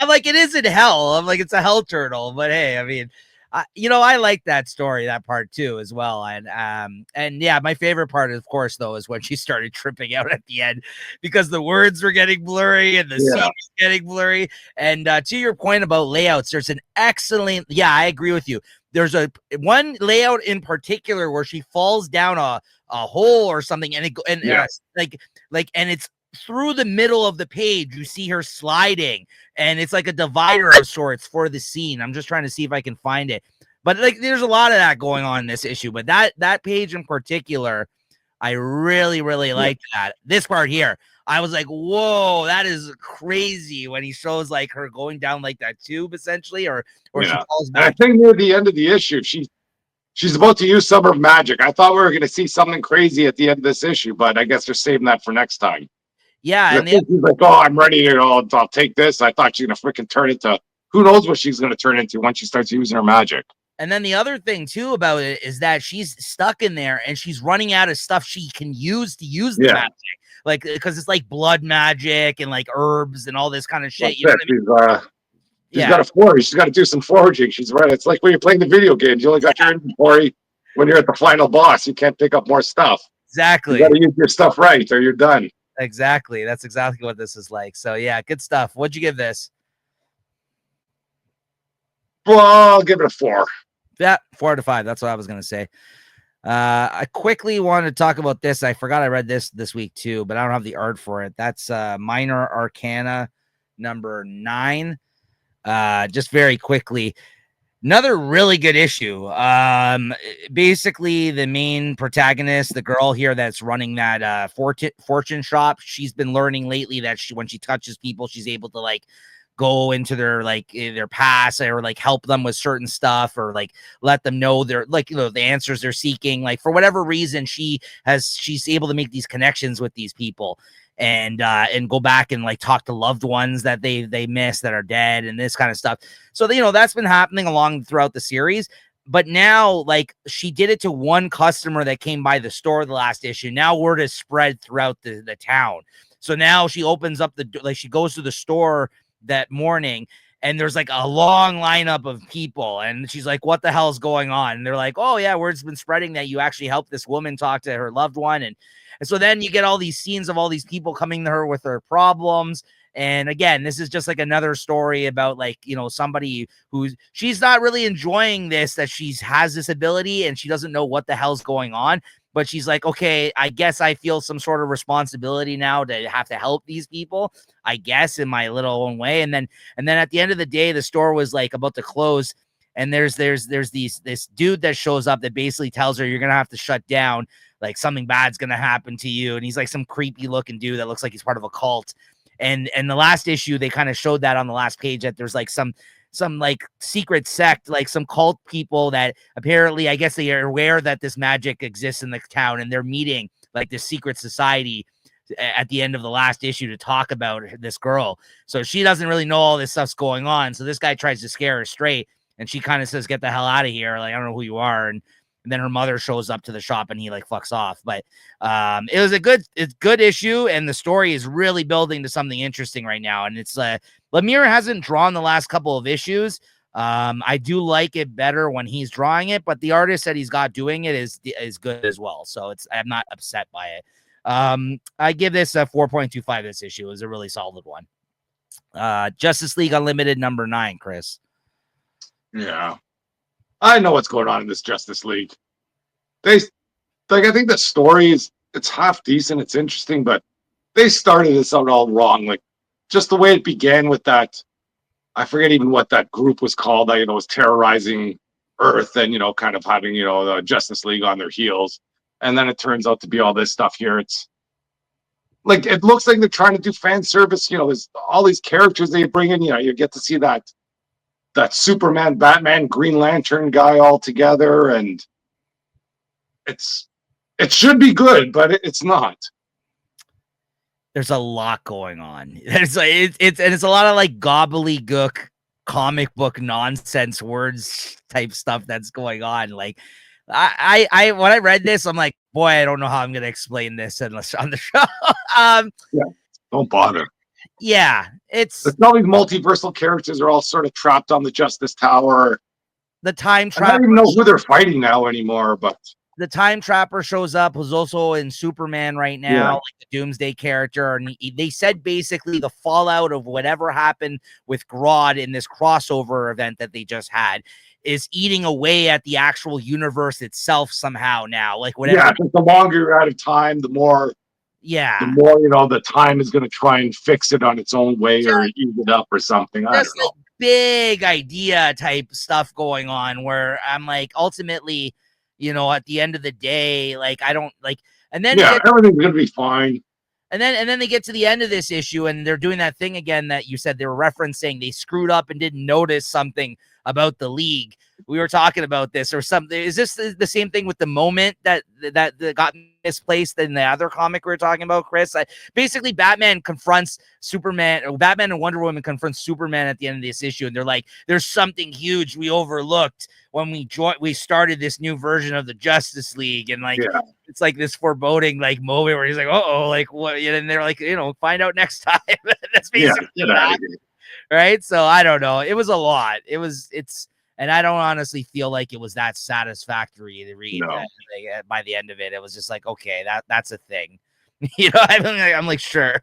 like, it is in hell. I'm like, it's a hell turtle. But hey, I mean, I like that story, that part too, as well. And yeah, my favorite part, of course, though, is when she started tripping out at the end because the words were getting blurry and the scene was getting blurry. And to your point about layouts, there's an excellent, I agree with you. There's one layout in particular where she falls down a hole or something, and and it's through the middle of the page. You see her sliding, and it's like a divider of sorts for the scene. I'm just trying to see if I can find it, but like there's a lot of that going on in this issue. But that page in particular, I really liked that. This part here, I was like, whoa, that is crazy when he shows like her going down like that tube essentially, or she falls back. And I think near the end of the issue, she's about to use some of her magic. I thought we were going to see something crazy at the end of this issue, but I guess they're saving that for next time. Yeah, and she's like, oh, I'm ready. I'll take this. I thought she's going to freaking turn into, who knows what she's going to turn into once she starts using her magic. And then the other thing too about it is that she's stuck in there and she's running out of stuff she can use the magic. Like, because it's like blood magic and like herbs and all this kind of shit. She's got to forage. She's got to do some foraging. She's right. It's like when you're playing the video games. You only got your inventory when you're at the final boss. You can't pick up more stuff. Exactly. You got to use your stuff right or you're done. Exactly. That's exactly what this is like. So yeah, good stuff. What'd you give this? Well, I'll give it a 4. Yeah, 4 out of 5. That's what I was going to say. I quickly wanted to talk about this. I forgot I read this week too, but I don't have the art for it. That's Minor Arcana number 9. Just very quickly, another really good issue. Basically, the main protagonist, the girl here that's running that fortune shop, she's been learning lately that when she touches people, she's able to like go into their past or like help them with certain stuff or like let them know they're like, the answers they're seeking. Like for whatever reason, she's able to make these connections with these people and go back and like talk to loved ones that they miss that are dead and this kind of stuff. So, that's been happening along throughout the series. But now, like, she did it to one customer that came by the store the last issue. Now word is spread throughout the town. So now she opens up she goes to the store that morning and there's like a long lineup of people and she's like, what the hell's going on? And they're like, oh yeah, word's been spreading that you actually helped this woman talk to her loved one. And so then you get all these scenes of all these people coming to her with their problems. And again, this is just like another story about like, somebody she's not really enjoying this, that she has this ability and she doesn't know what the hell's going on. But she's like, okay, I guess I feel some sort of responsibility now to have to help these people, I guess, in my little own way. And then at the end of the day, the store was like about to close. And there's this dude that shows up that basically tells her you're going to have to shut down. Like something bad's going to happen to you. And he's like some creepy looking dude that looks like he's part of a cult. And the last issue, they kind of showed that on the last page that there's like some like secret sect, like some cult people that apparently, I guess they are aware that this magic exists in the town and they're meeting like this secret society at the end of the last issue to talk about this girl. So she doesn't really know all this stuff's going on. So this guy tries to scare her straight and she kind of says, get the hell out of here. Like, I don't know who you are. And then her mother shows up to the shop and he like fucks off. But it was a good issue. And the story is really building to something interesting right now. And it's Lemire hasn't drawn the last couple of issues. I do like it better when he's drawing it, but the artist that he's got doing it is good as well. So I'm not upset by it. I give this a 4.25. This issue is a really solid one. Justice League Unlimited number 9, Chris. Yeah, I know what's going on in this Justice League. They like, I think the story is, it's half decent, it's interesting, but they started this out all wrong. Like, just the way it began with that, I forget even what that group was called that, was terrorizing Earth and, kind of having, the Justice League on their heels. And then it turns out to be all this stuff here. It's like, it looks like they're trying to do fan service. There's all these characters they bring in. You get to see that Superman, Batman, Green Lantern guy all together, and it should be good, but it's not. There's a lot going on. It's a lot of like gobbledygook comic book nonsense words type stuff that's going on. Like I when I read this, I'm like, boy, I don't know how I'm gonna explain this unless on the show. Yeah, don't bother. Yeah, it's all these multiversal characters are all sort of trapped on the Justice Tower. The time trap. I don't even know who they're fighting now anymore, but the Time Trapper shows up, who's also in Superman right now, like the Doomsday character. And they said basically the fallout of whatever happened with Grodd in this crossover event that they just had is eating away at the actual universe itself somehow now. Like whatever. Yeah, the longer you're out of time, the more. Yeah. The more, the time is going to try and fix it on its own way or ease it up or something. I don't know. Like big idea type stuff going on where I'm like, ultimately, at the end of the day, like I don't like, and then everything's gonna be fine. And then they get to the end of this issue and they're doing that thing again that you said they were referencing. They screwed up and didn't notice something about the League. We were talking about this or something. Is this the same thing with the moment that got misplaced in the other comic we were talking about, Chris? Basically, Batman confronts Superman, or Batman and Wonder Woman confronts Superman at the end of this issue, and they're like, "There's something huge we overlooked when we started this new version of the Justice League," and like it's like this foreboding like moment where he's like, "Uh-oh, like what?" And they're like, find out next time. That's basically right. So I don't know. It was a lot. And I don't honestly feel like it was that satisfactory to read. No. By the end of it, it was just like, okay, that's a thing. I'm like, sure.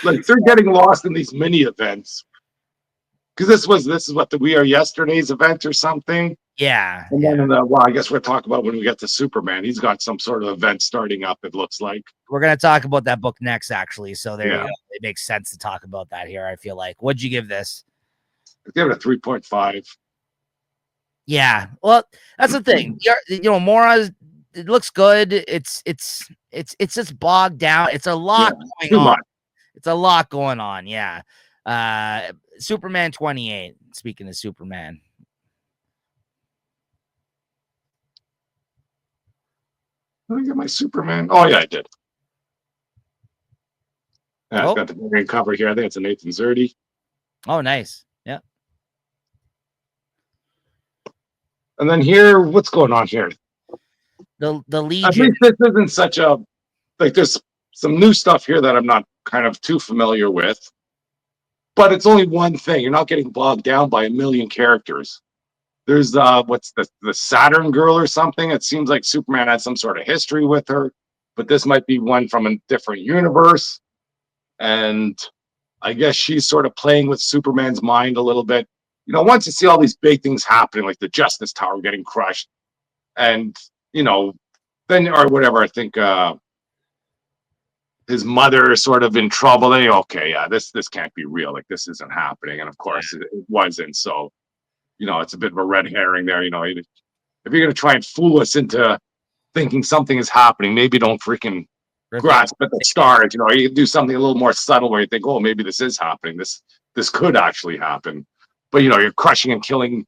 Like they're getting lost in these mini events. Because this is what the We Are Yesterday's event or something. Yeah. And then I guess we'll talk about when we get to Superman. He's got some sort of event starting up, it looks like. We're gonna talk about that book next, actually. So there you go. It makes sense to talk about that here, I feel like. What'd you give this? I give it a 3.5. Yeah, well, that's the thing. Mora's, it looks good. It's just bogged down. It's a lot going on. Much. It's a lot going on. Yeah. Superman 28. Speaking of Superman. Let me get my Superman. Oh yeah, I did. Yeah, I've got the variant cover here. I think it's a Nathan Zerdy. Oh, nice. Yeah. And then here, what's going on here? The Legion. At least this isn't such a, like, there's some new stuff here that I'm not kind of too familiar with. But it's only one thing. You're not getting bogged down by a million characters. There's what's the Saturn girl or something? It seems like Superman had some sort of history with her, but this might be one from a different universe. And I guess she's sort of playing with Superman's mind a little bit. Once you see all these big things happening, like the Justice Tower getting crushed, and then or whatever, I think his mother is sort of in trouble. Then this can't be real. Like this isn't happening, and of course it wasn't. So it's a bit of a red herring there. If you're gonna try and fool us into thinking something is happening, maybe don't freaking grasp at the stars. You can do something a little more subtle where you think, oh, maybe this is happening. This could actually happen. But you're crushing and killing,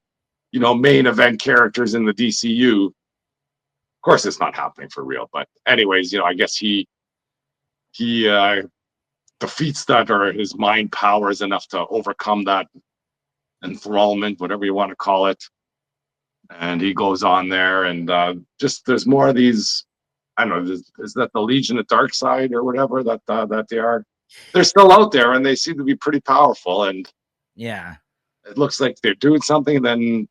main event characters in the DCU. Of course, it's not happening for real. But anyways, I guess he defeats that, or his mind power is enough to overcome that enthrallment, whatever you want to call it. And he goes on there, and just there's more of these. I don't know. Is that the Legion of Darkseid or whatever that they are? They're still out there, and they seem to be pretty powerful. And it looks like they're doing something. And then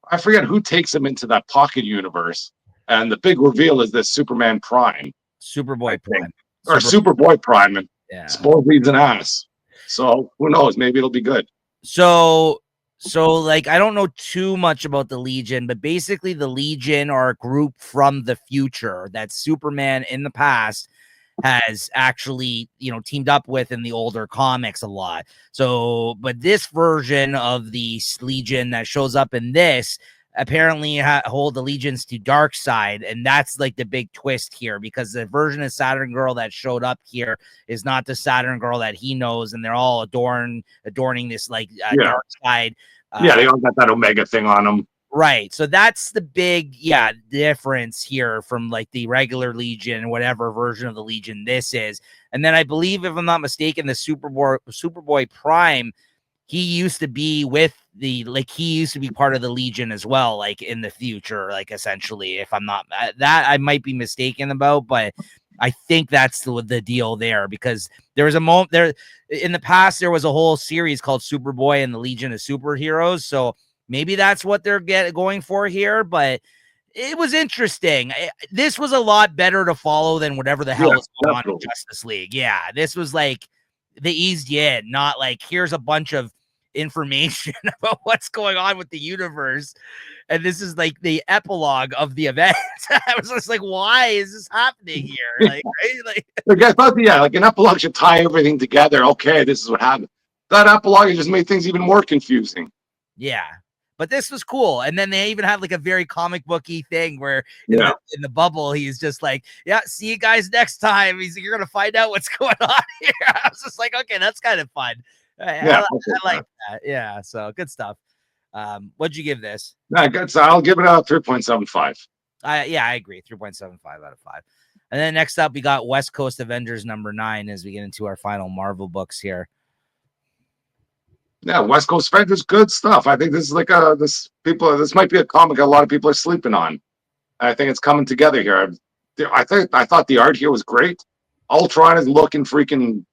I forget who takes them into that pocket universe. And the big reveal is this Superman Prime. Superboy Prime. Or Superboy Prime, and Yeah. supposedly an ass. So who knows? Maybe it'll be good. So like I don't know too much about the Legion, but basically the Legion are a group from the future that Superman in the past has actually, teamed up with in the older comics a lot. So, but this version of the Legion that shows up in this apparently hold allegiance to Darkseid, and that's like the big twist here, because the version of Saturn Girl that showed up here is not the Saturn Girl that he knows, and they're all adorning this like Darkseid. They all got that Omega thing on them. Right. So that's the big, difference here from like the regular Legion, whatever version of the Legion this is. And then I believe, if I'm not mistaken, the Superboy Prime, he used to be he used to be part of the Legion as well, like in the future, like essentially, if I'm not, that I might be mistaken about, but I think that's the deal there, because there was a moment there in the past, there was a whole series called Superboy and the Legion of Superheroes. So maybe that's what they're going for here, but it was interesting. This was a lot better to follow than whatever the hell is going on in Justice League. Yeah, this was like they eased you in, not like here's a bunch of information about what's going on with the universe, and this is like the epilogue of the event. I was just like, why is this happening here? Like, right? Like I thought, like an epilogue should tie everything together. Okay, this is what happened. That epilogue just made things even more confusing. Yeah. But this was cool. And then they even have like a very comic booky thing where in the bubble, he's just like, yeah, see you guys next time. He's like, you're going to find out what's going on here. I was just like, okay, that's kind of fun. I like that. Yeah. So good stuff. What'd you give this? Good. So I'll give it a 3.75. I agree. 3.75 out of 5. And then next up, we got West Coast Avengers #9 as we get into our final Marvel books here. Yeah, West Coast Avengers, good stuff. I think this is like this might be a comic a lot of people are sleeping on. I think it's coming together here. I thought the art here was great. Ultron is looking freaking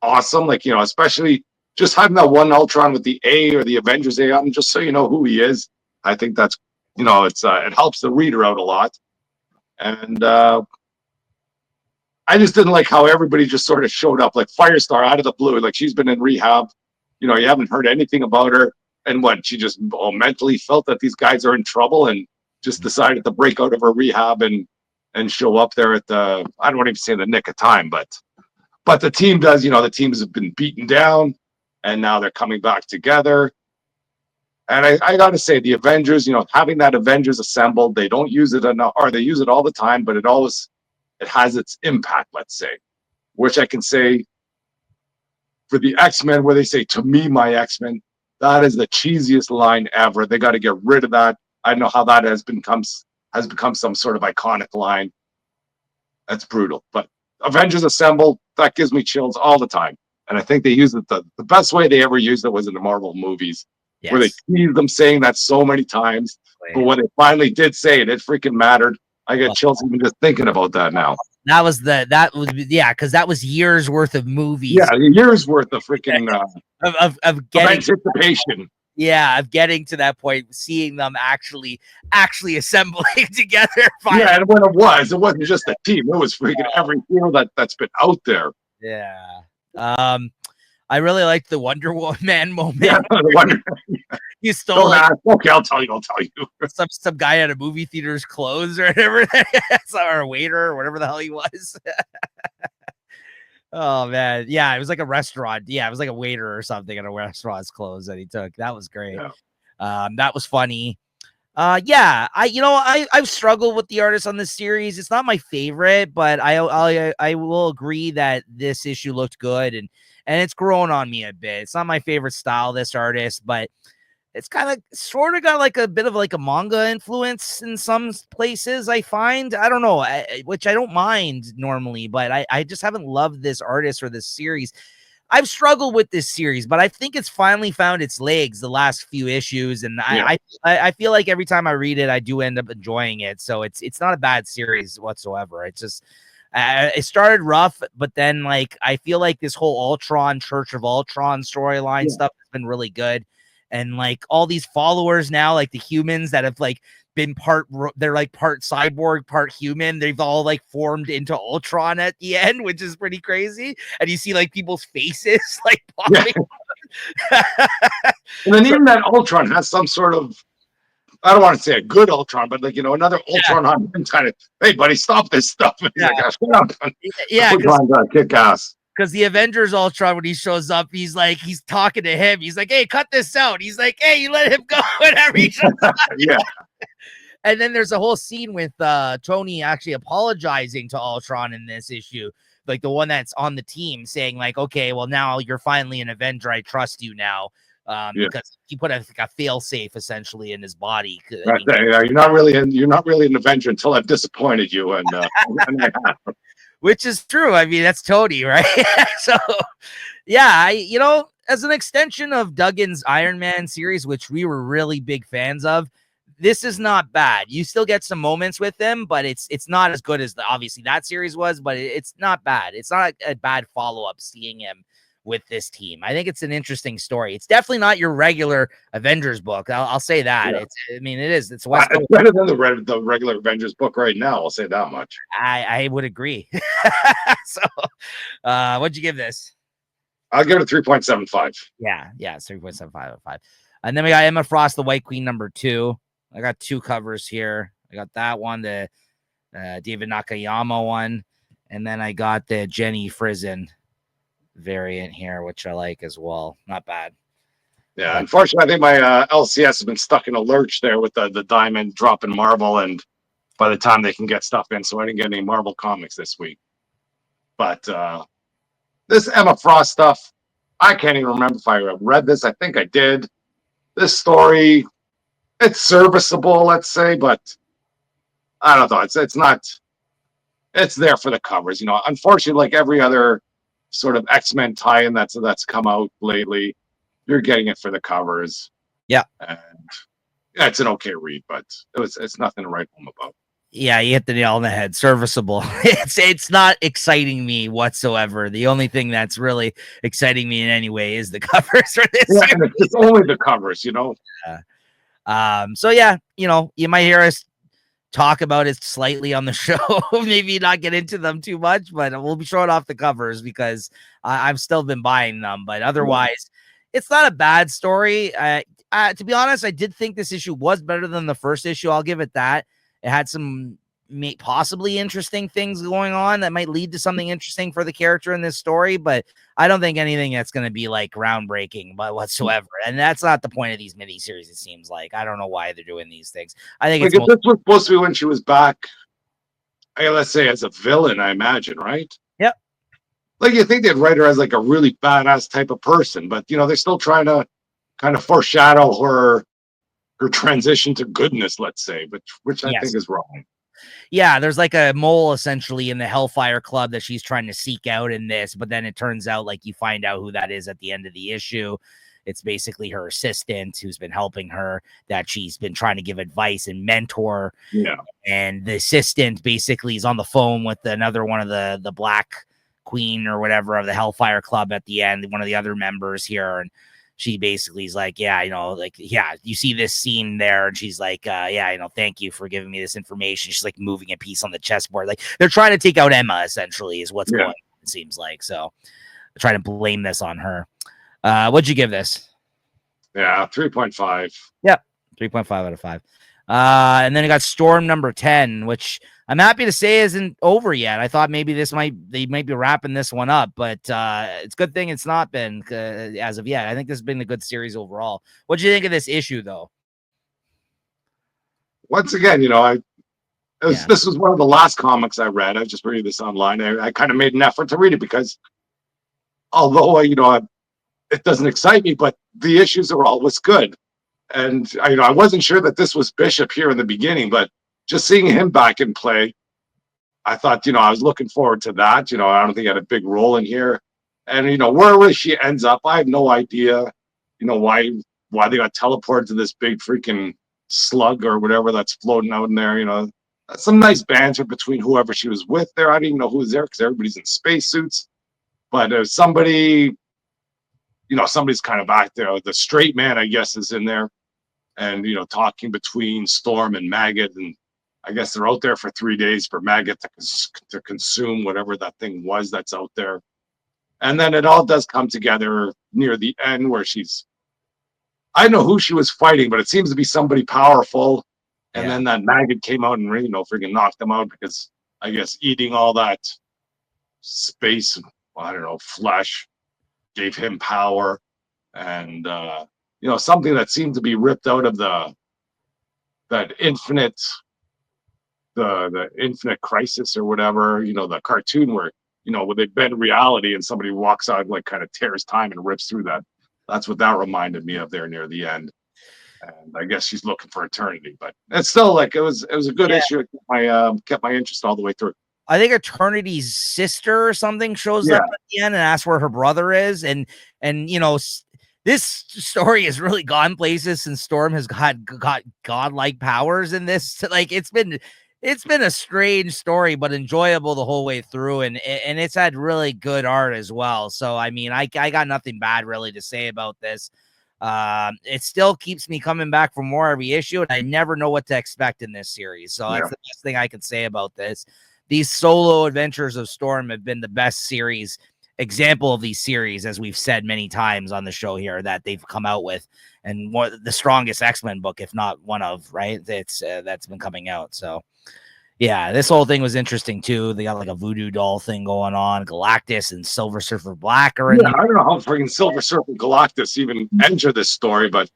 awesome. Like, especially just having that one Ultron with the A or the Avengers A on, just so you know who he is. I think that's, it helps the reader out a lot. And I just didn't like how everybody just sort of showed up, like Firestar out of the blue. Like, she's been in rehab. You haven't heard anything about her. And she just mentally felt that these guys are in trouble and just decided to break out of her rehab and show up there at I don't want to even say the nick of time, but the team does, the teams have been beaten down and now they're coming back together. And I got to say, the Avengers, having that Avengers assembled, they don't use it enough, or they use it all the time, but it has its impact, let's say, which I can say, for the X-Men, where they say, to me, my X-Men, that is the cheesiest line ever. They got to get rid of that. I don't know how that has become some sort of iconic line. That's brutal. But Avengers Assemble, that gives me chills all the time. And I think they used it the best way they ever used it was in the Marvel movies, where they teased them saying that so many times. But when they finally did say it, it freaking mattered. I get chills even just thinking about that now. Because that was years worth of movies. Yeah, years worth of freaking of getting anticipation. Yeah, of getting to that point, seeing them actually assembling together. Finally. Yeah, and when it wasn't just a team; it was freaking every hero that's been out there. Yeah. I really liked the Wonder Woman moment. Yeah, the Wonder. You stole okay, I'll tell you. Some guy at a movie theater's clothes or whatever, or a waiter or whatever the hell he was. Oh man, yeah, it was like a restaurant. Yeah, it was like a waiter or something at a restaurant's clothes that he took. That was great. Yeah. That was funny. I've struggled with the artist on this series. It's not my favorite, but I will agree that this issue looked good and it's grown on me a bit. It's not my favorite style, this artist, but it's kind of sort of got like a bit of like a manga influence in some places, I find. I don't know, which I don't mind normally, but I just haven't loved this artist or this series. I've struggled with this series, but I think it's finally found its legs the last few issues. And I feel like every time I read it, I do end up enjoying it. So it's not a bad series whatsoever. It's just, it started rough, but then like, I feel like this whole Ultron, Church of Ultron storyline stuff has been really good. and like all these followers now, like the humans that have like been they're like part cyborg, part human. They've all like formed into Ultron at the end, which is pretty crazy. And you see like people's faces like popping. Yeah. And then even that Ultron has some sort of, I don't want to say a good Ultron, but like, another Ultron on him kind of, hey buddy, stop this stuff. And he's like, shut up. Yeah, Ultron's kick ass. Because the Avengers Ultron, when he shows up, he's talking to him. He's like, hey, cut this out. He's like, hey, you let him go. Whatever. Yeah. And then there's a whole scene with Tony actually apologizing to Ultron in this issue. Like the one that's on the team saying like, okay, well now you're finally an Avenger. I trust you now. Because he put a fail safe essentially in his body. You're not really an Avenger until I've disappointed you. And which is true. I mean, that's Tony, right? So yeah, as an extension of Duggan's Iron Man series, which we were really big fans of, this is not bad. You still get some moments with him, but it's not as good as obviously that series was, but it's not bad. It's not a bad follow-up seeing him with this team. I think it's an interesting story. It's definitely not your regular Avengers book. I'll say that. Yeah. It is. It's West Coast. Better than the regular Avengers book right now. I'll say that much. I would agree. So what'd you give this? I'll give it a 3.75. Yeah, it's 3.75 out of 5. And then we got Emma Frost, the White Queen #2. I got 2 covers here. I got that one, the David Nakayama one, and then I got the Jenny Frison variant here, which I like as well. Not bad. Yeah, unfortunately, I think my LCS has been stuck in a lurch there with the Diamond dropping Marvel, and by the time they can get stuff in, so I didn't get any Marvel comics this week. But this Emma Frost stuff, I can't even remember if I read this. I think I did. This story, it's serviceable, let's say, but I don't know. It's not. It's there for the covers, Unfortunately, like every other sort of X-Men tie-in that's come out lately, you're getting it for the covers. Yeah, and it's an okay read, but it's nothing to write home about. Yeah, you hit the nail on the head. Serviceable. It's not exciting me whatsoever. The only thing that's really exciting me in any way is the covers for this. Yeah, and it's only the covers, So yeah, you might hear us talk about it slightly on the show. Maybe not get into them too much, but we'll be showing off the covers because I've still been buying them. But otherwise, it's not a bad story. To be honest, I did think this issue was better than the first issue. I'll give it that. It had some possibly interesting things going on that might lead to something interesting for the character in this story, but I don't think anything that's going to be like groundbreaking whatsoever. And that's not the point of these miniseries, it seems like. I don't know why they're doing these things. I think this was supposed to be when she was back, let's say, as a villain, I imagine, right? Yep. Like you think they'd write her as like a really badass type of person, but they're still trying to kind of foreshadow her transition to goodness, let's say, which I think is wrong. Yeah, there's like a mole essentially in the Hellfire Club that she's trying to seek out in this, but then it turns out like you find out who that is at the end of the issue. It's basically her assistant who's been helping her, that she's been trying to give advice and mentor. Yeah. And the assistant basically is on the phone with another one of the Black Queen or whatever of the Hellfire Club at the end, one of the other members here. And she basically is like, you see this scene there. And she's like, thank you for giving me this information. She's like moving a piece on the chessboard. Like they're trying to take out Emma, essentially, is what's going on, it seems like. So they're trying to blame this on her. What'd you give this? Yeah, 3.5. Yep, 3.5 out of 5. And then it got Storm #10, which I'm happy to say isn't over yet. I thought maybe they might be wrapping this one up, but it's a good thing it's not been as of yet. I think this has been a good series overall. What do you think of this issue, though? Once again, this was one of the last comics I read. I just read this online. I kind of made an effort to read it because, although it doesn't excite me, but the issues are always good. And I wasn't sure that this was Bishop here in the beginning, but just seeing him back in play, I thought, I was looking forward to that. I don't think he had a big role in here. And, where she ends up, I have no idea, why they got teleported to this big freaking slug or whatever that's floating out in there. Some nice banter between whoever she was with there. I didn't even know who was there because everybody's in spacesuits. But somebody, somebody's kind of back there. The straight man, I guess, is in there, and talking between Storm and Maggot, and I guess they're out there for 3 days for Maggot to consume whatever that thing was that's out there. And then it all does come together near the end where I don't know who she was fighting, but it seems to be somebody powerful. And then that Maggot came out and freaking knocked them out because I guess eating all that space, I don't know, flesh gave him power. And something that seemed to be ripped out of that infinite the infinite crisis or whatever, the cartoon where when they bend reality and somebody walks out and like kind of tears time and rips through that. That's what that reminded me of there near the end. And I guess she's looking for eternity, but it's still like it was a good issue. It kept my interest all the way through. I think Eternity's sister or something shows up at the end and asks where her brother is, and this story has really gone places since Storm has got godlike powers in this. Like it's been a strange story, but enjoyable the whole way through, and it's had really good art as well. So I mean, I got nothing bad really to say about this. It still keeps me coming back for more every issue, and I never know what to expect in this series. So that's the best thing I can say about this. These solo adventures of Storm have been the best example of these series, as we've said many times on the show here, that they've come out with, and the strongest X-Men book, if not one of, right? That's been coming out. So yeah, this whole thing was interesting too. They got like a voodoo doll thing going on. Galactus and Silver Surfer Black are in there. I don't know how freaking Silver Surfer Galactus even enter this story, but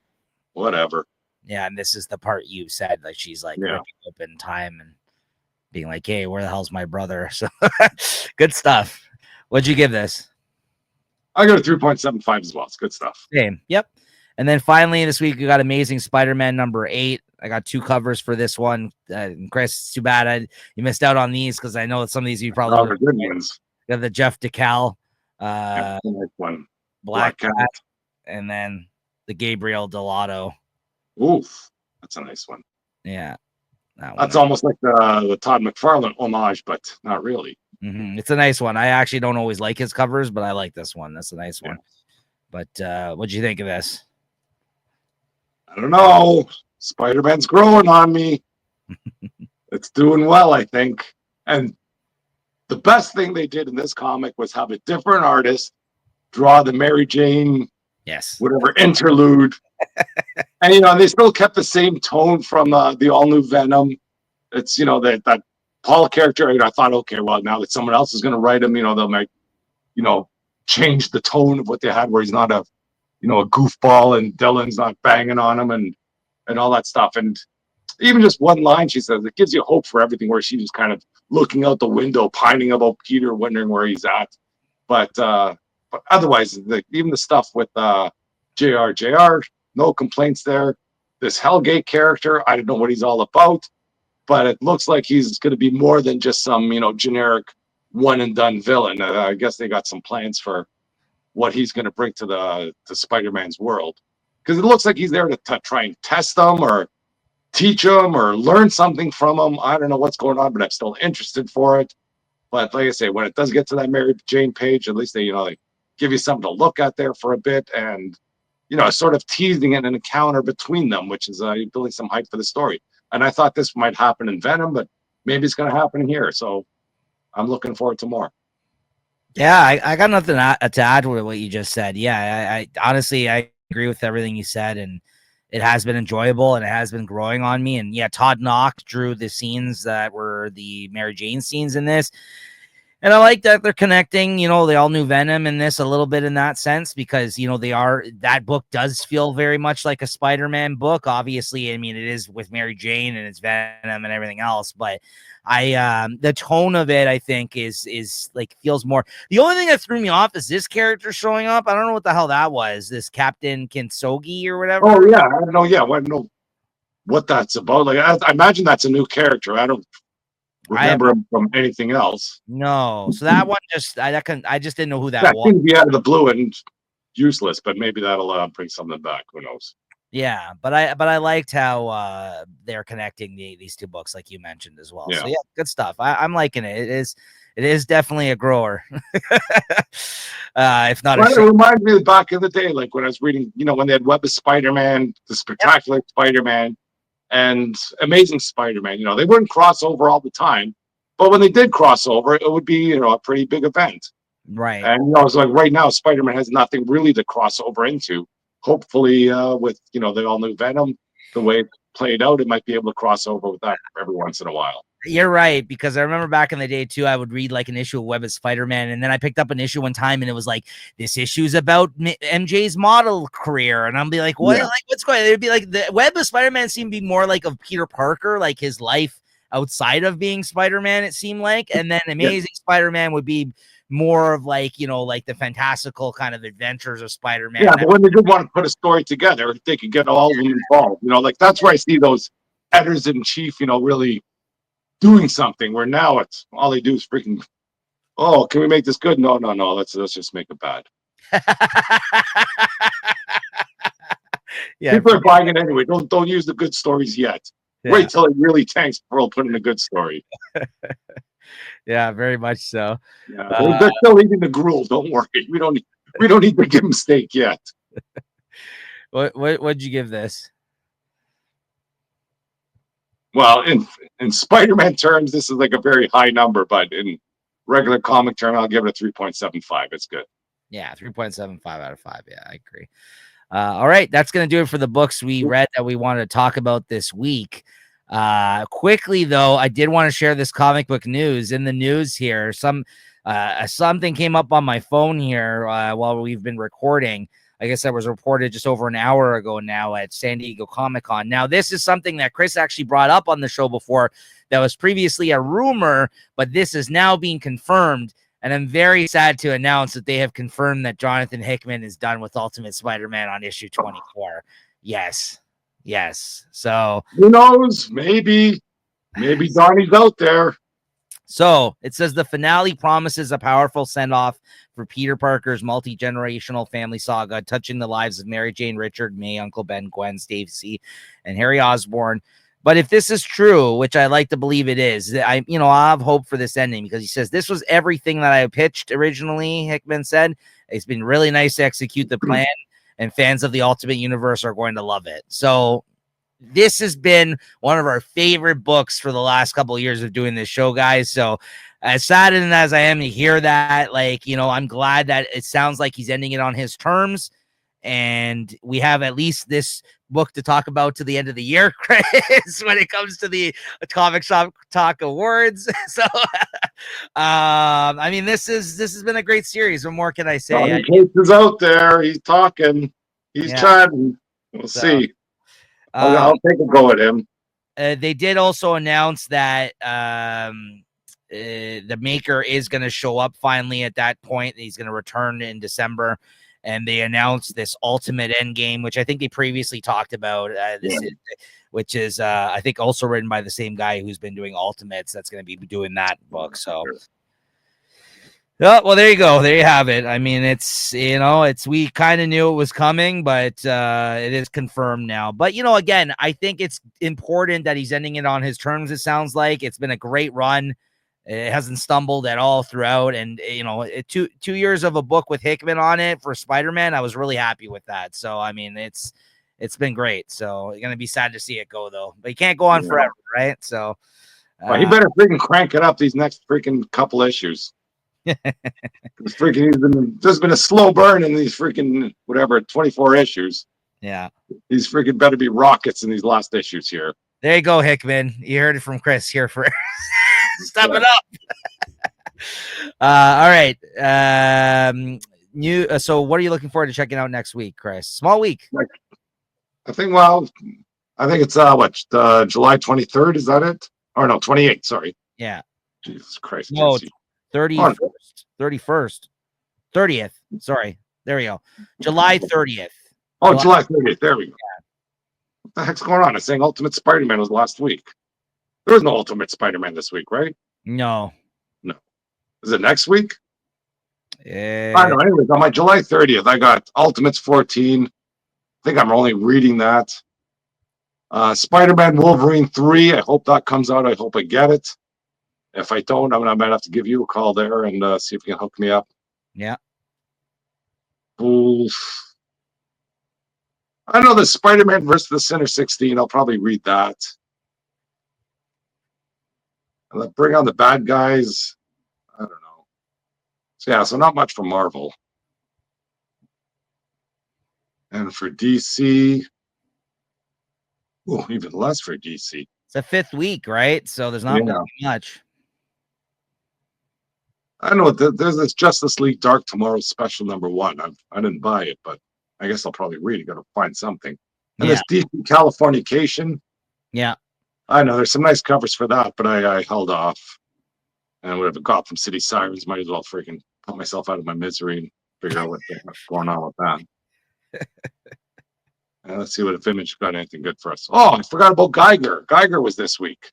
whatever. Yeah, and this is the part you said, like she's like ripping open time and being like, hey, where the hell's my brother? So good stuff. What'd you give this? I got a 3.75 as well. It's good stuff. Same. Yep. And then finally this week we got Amazing Spider-Man number 8. I got 2 covers for this one. Chris, it's too bad you missed out on these because I know that some of these you probably good ones. Got the Jeff DeCal, nice one. Black Cat, and then the Gabriel Delato. Oof, that's a nice one. Yeah, that's almost like the Todd McFarlane homage, but not really. It's a nice one. I actually don't always like his covers, but I like this one. That's a nice one. But what'd you think of this? I don't know. Spider-Man's growing on me. It's doing well, I think. And the best thing they did in this comic was have a different artist draw the Mary Jane, whatever interlude. And they still kept the same tone from the all new Venom. It's that Paul character. I thought, okay, well, now that someone else is going to write him, they'll make change the tone of what they had, where he's not a goofball and Dylan's not banging on him and all that stuff. And even just one line she says, it gives you hope for everything, where she's just kind of looking out the window, pining about Peter, wondering where he's at. But otherwise, even the stuff with JR, no complaints there. This Hellgate character, I don't know what he's all about, but it looks like he's going to be more than just some, generic one and done villain. I guess they got some plans for what he's going to bring to Spider-Man's world, because it looks like he's there to try and test them or teach them or learn something from them. I don't know what's going on, but I'm still interested for it. But like I say, when it does get to that Mary Jane page, at least they, they give you something to look at there for a bit, and sort of teasing an encounter between them, which is building some hype for the story. And I thought this might happen in Venom, but maybe it's going to happen here. So I'm looking forward to more. Yeah, I got nothing to add to what you just said. Yeah, I honestly, I agree with everything you said, and it has been enjoyable and it has been growing on me. And yeah, Todd Knock drew the scenes that were the Mary Jane scenes in this. And I like that they're connecting, the all new Venom in this a little bit in that sense, because, that book does feel very much like a Spider-Man book. Obviously, I mean, it is with Mary Jane and it's Venom and everything else, but the tone of it, I think is like feels more. The only thing that threw me off is this character showing up. I don't know what the hell that was. This Captain Kinsogi or whatever. Oh yeah. I don't know. Yeah. I don't know what that's about. Like, I imagine that's a new character. I don't remember him from anything else. No, so that one I just didn't know who that was. Seems to be out of the blue and useless, but maybe that'll bring something back. Who knows? Yeah, but I liked how they're connecting these two books, like you mentioned as well. Yeah. So yeah, good stuff. I'm liking it. It is definitely a grower. If not Well, it reminds me of back in the day, like when I was reading, when they had Web of Spider-Man, the Spectacular Spider-Man, and Amazing Spider-Man. They wouldn't cross over all the time, but when they did cross over, it would be, a pretty big event. Right. And it's like right now, Spider-Man has nothing really to cross over into. Hopefully, with the all new Venom, the way it played out, it might be able to cross over with that every once in a while. You're right, because I remember back in the day too, I would read like an issue of Web of Spider-Man, and then I picked up an issue one time, and it was like, this issue's about MJ's model career, and I'll be like, what? Yeah. Like, what's going on? It'd be like the Web of Spider-Man seemed to be more like of Peter Parker, like his life outside of being Spider-Man, it seemed like, and then Amazing Spider-Man would be more of like, like the fantastical kind of adventures of Spider-Man. Yeah, but when they did want to put a story together, they could get all of them involved. Like that's where I see those editors in chief, really doing something. Where now it's all they do is freaking, oh, can we make this good? No. Let's just make it bad. Yeah, people are buying it anyway. Don't use the good stories yet. Yeah. Wait till it really tanks before we'll put in a good story. Yeah, very much so. Yeah, they're still eating the gruel. Don't worry. We don't need to give them steak yet. What'd you give this? Well, in Spider-Man terms, this is like a very high number, but in regular comic term, I'll give it a 3.75. It's good. Yeah, 3.75 out of 5. Yeah, I agree. All right, that's going to do it for the books we read that we wanted to talk about this week. Quickly, though, I did want to share this comic book news. In the news here, something came up on my phone here while we've been recording. I guess that was reported just over an hour ago now at San Diego Comic-Con. Now, this is something that Chris actually brought up on the show before that was previously a rumor, but this is now being confirmed. And I'm very sad to announce that they have confirmed that Jonathan Hickman is done with Ultimate Spider-Man on issue 24. Yes. So who knows? Maybe Donnie's out there. So it says the finale promises a powerful send-off for Peter Parker's multi-generational family saga, touching the lives of Mary Jane, Richard, May, Uncle Ben, Gwen Stacy, and Harry Osborn. But if this is true, which I like to believe it is, I have hope for this ending, because he says this was everything that I pitched originally. Hickman said it's been really nice to execute the plan, and fans of the Ultimate Universe are going to love it. So this has been one of our favorite books for the last couple of years of doing this show, guys. So as saddened as I am to hear that, I'm glad that it sounds like he's ending it on his terms, and we have at least this book to talk about to the end of the year, Chris, when it comes to the Comic Shop Talk Awards. So I mean, this has been a great series. What more can I say? Case is out there. He's talking. He's chatting. We'll see. I'll take a go at him. They did also announce that the maker is going to show up finally at that point. He's going to return in December. And they announced this Ultimate Endgame, which I think they previously talked about, which is, I think, also written by the same guy who's been doing Ultimates. That's going to be doing that book. So, well, there you go. There you have it. I mean, we kind of knew it was coming, but it is confirmed now. But, again, I think it's important that he's ending it on his terms. It sounds like it's been a great run. It hasn't stumbled at all throughout. And, 2 years of a book with Hickman on it for Spider-Man, I was really happy with that. So, I mean, it's been great. So you're going to be sad to see it go, though. But you can't go on forever, right? So he better freaking crank it up these next freaking couple issues. There's been a slow burn in these freaking 24 issues. Yeah. These freaking better be rockets in these last issues here. There you go, Hickman. You heard it from Chris here first. Step it up. All right. So what are you looking forward to checking out next week, Chris? Small week. I think it's July 23rd, is that it? Or no, 28th, sorry. Yeah. Jesus Christ. No, 31st. 30th. Sorry. There we go. July 30th. Oh, July 30th. There we go. Yeah. What the heck's going on? I'm saying Ultimate Spider-Man was last week. There was no Ultimate Spider-Man this week, right? No. Is it next week? I don't know. Anyways, on my July 30th, I got Ultimates 14. I think I'm only reading that. Spider-Man Wolverine 3. I hope that comes out. I hope I get it. If I don't, I might have to give you a call there and see if you can hook me up. Yeah. Oof. I know the Spider-Man versus the Sinner 16. I'll probably read that. And bring on the bad guys. I don't know. So yeah, so not much for Marvel. And for DC, even less for DC. It's a 5th week, right? So there's not much. I know there's this Justice League Dark Tomorrow special #1. I didn't buy it, but I guess I'll probably read it. Got to find something. And this DC Californication. Yeah. I know there's some nice covers for that, but I held off. And whatever, Gotham City Sirens, might as well freaking put myself out of my misery and figure out what's going on with that. And let's see what if Image got anything good for us. Oh, I forgot about Geiger. Geiger was this week.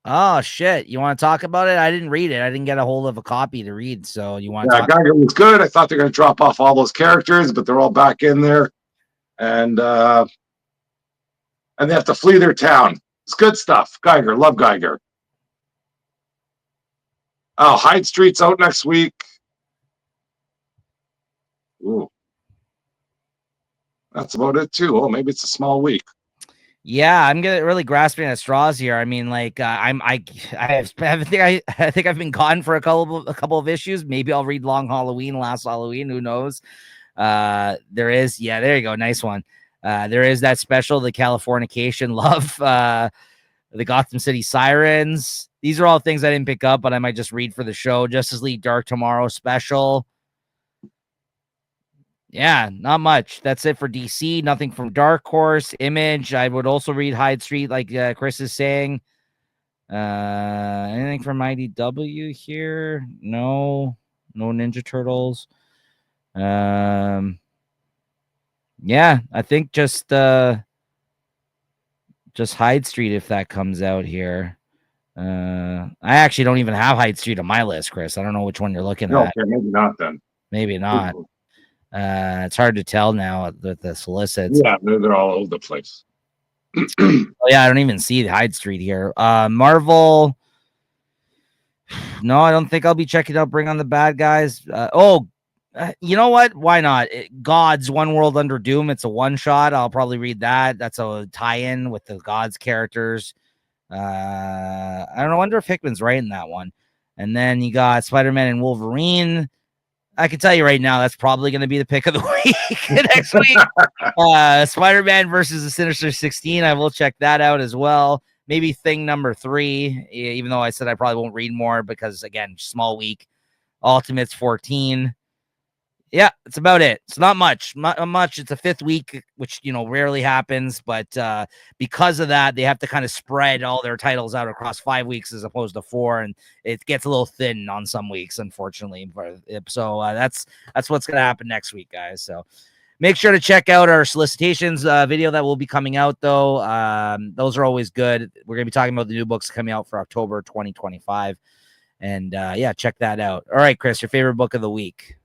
Oh shit! You want to talk about it? I didn't read it. I didn't get a hold of a copy to read. So you want? Yeah, Geiger was good. I thought they're going to drop off all those characters, but they're all back in there, and they have to flee their town. It's good stuff. Geiger, love Geiger. Oh, Hyde Street's out next week. Ooh, that's about it too. Oh, maybe it's a small week. Yeah, I'm getting really grasping at straws here. I mean, like I think I've been gone for a couple of issues. Maybe I'll read Long Halloween, Last Halloween. Who knows? There is, there you go, nice one. There is that special, the Californication Love, the Gotham City Sirens. These are all things I didn't pick up, but I might just read for the show. Justice League Dark Tomorrow special. Yeah, not much. That's it for DC. Nothing from Dark Horse. Image. I would also read Hyde Street, like Chris is saying. Anything from IDW here? No Ninja Turtles. Yeah, I think just Hyde Street if that comes out here. I actually don't even have Hyde Street on my list, Chris. I don't know which one you're looking at. Okay, maybe not then. Maybe not. It's hard to tell now with the solicits. Yeah, they're all over the place. Oh yeah, I don't even see Hyde Street here. Marvel. No, I don't think I'll be checking out Bring on the Bad Guys. You know what? Why not? Gods, One World Under Doom. It's a one shot. I'll probably read that. That's a tie-in with the Gods characters. I don't know. I wonder if Hickman's writing that one. And then you got Spider-Man and Wolverine. I can tell you right now, that's probably going to be the pick of the week next week. Spider-Man versus the Sinister 16. I will check that out as well. Maybe Thing #3, even though I said I probably won't read more because, again, small week. Ultimates 14. Yeah, that's about it. It's not much. Not much. It's a 5th week, which, rarely happens. But because of that, they have to kind of spread all their titles out across 5 weeks as opposed to 4. And it gets a little thin on some weeks, unfortunately. So that's what's going to happen next week, guys. So make sure to check out our solicitations video that will be coming out, though. Those are always good. We're going to be talking about the new books coming out for October 2025. And check that out. All right, Chris, your favorite book of the week?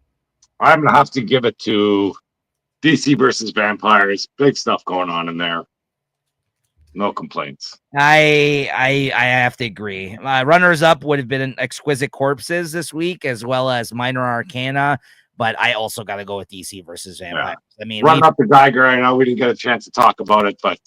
I'm gonna have to give it to DC versus Vampires. Big stuff going on in there. No complaints. I have to agree. Runners up would have been Exquisite Corpses this week, as well as Minor Arcana. But I also got to go with DC versus Vampires. Yeah. I mean, run up the Geiger. I know we didn't get a chance to talk about it, but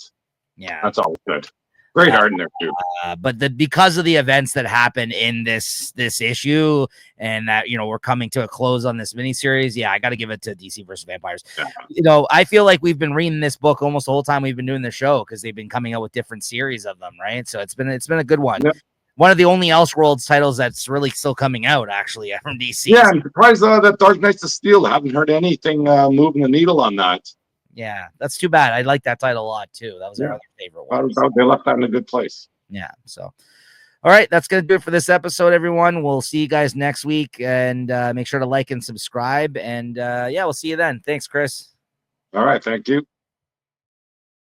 yeah, that's always good. Great art in there too. But because of the events that happened in this issue, and that we're coming to a close on this miniseries, I got to give it to DC versus Vampires. Yeah. I feel like we've been reading this book almost the whole time we've been doing the show because they've been coming out with different series of them, right? So it's been a good one. Yep. One of the only Elseworlds titles that's really still coming out, actually, from DC. Yeah, I'm surprised that Dark Knights of Steel. I haven't heard anything moving the needle on that. Yeah, that's too bad. I like that title a lot too. That was our other favorite one. They left that in a good place. Yeah. So, all right, that's gonna do it for this episode, everyone. We'll see you guys next week, and make sure to like and subscribe. And we'll see you then. Thanks, Chris. All right, thank you.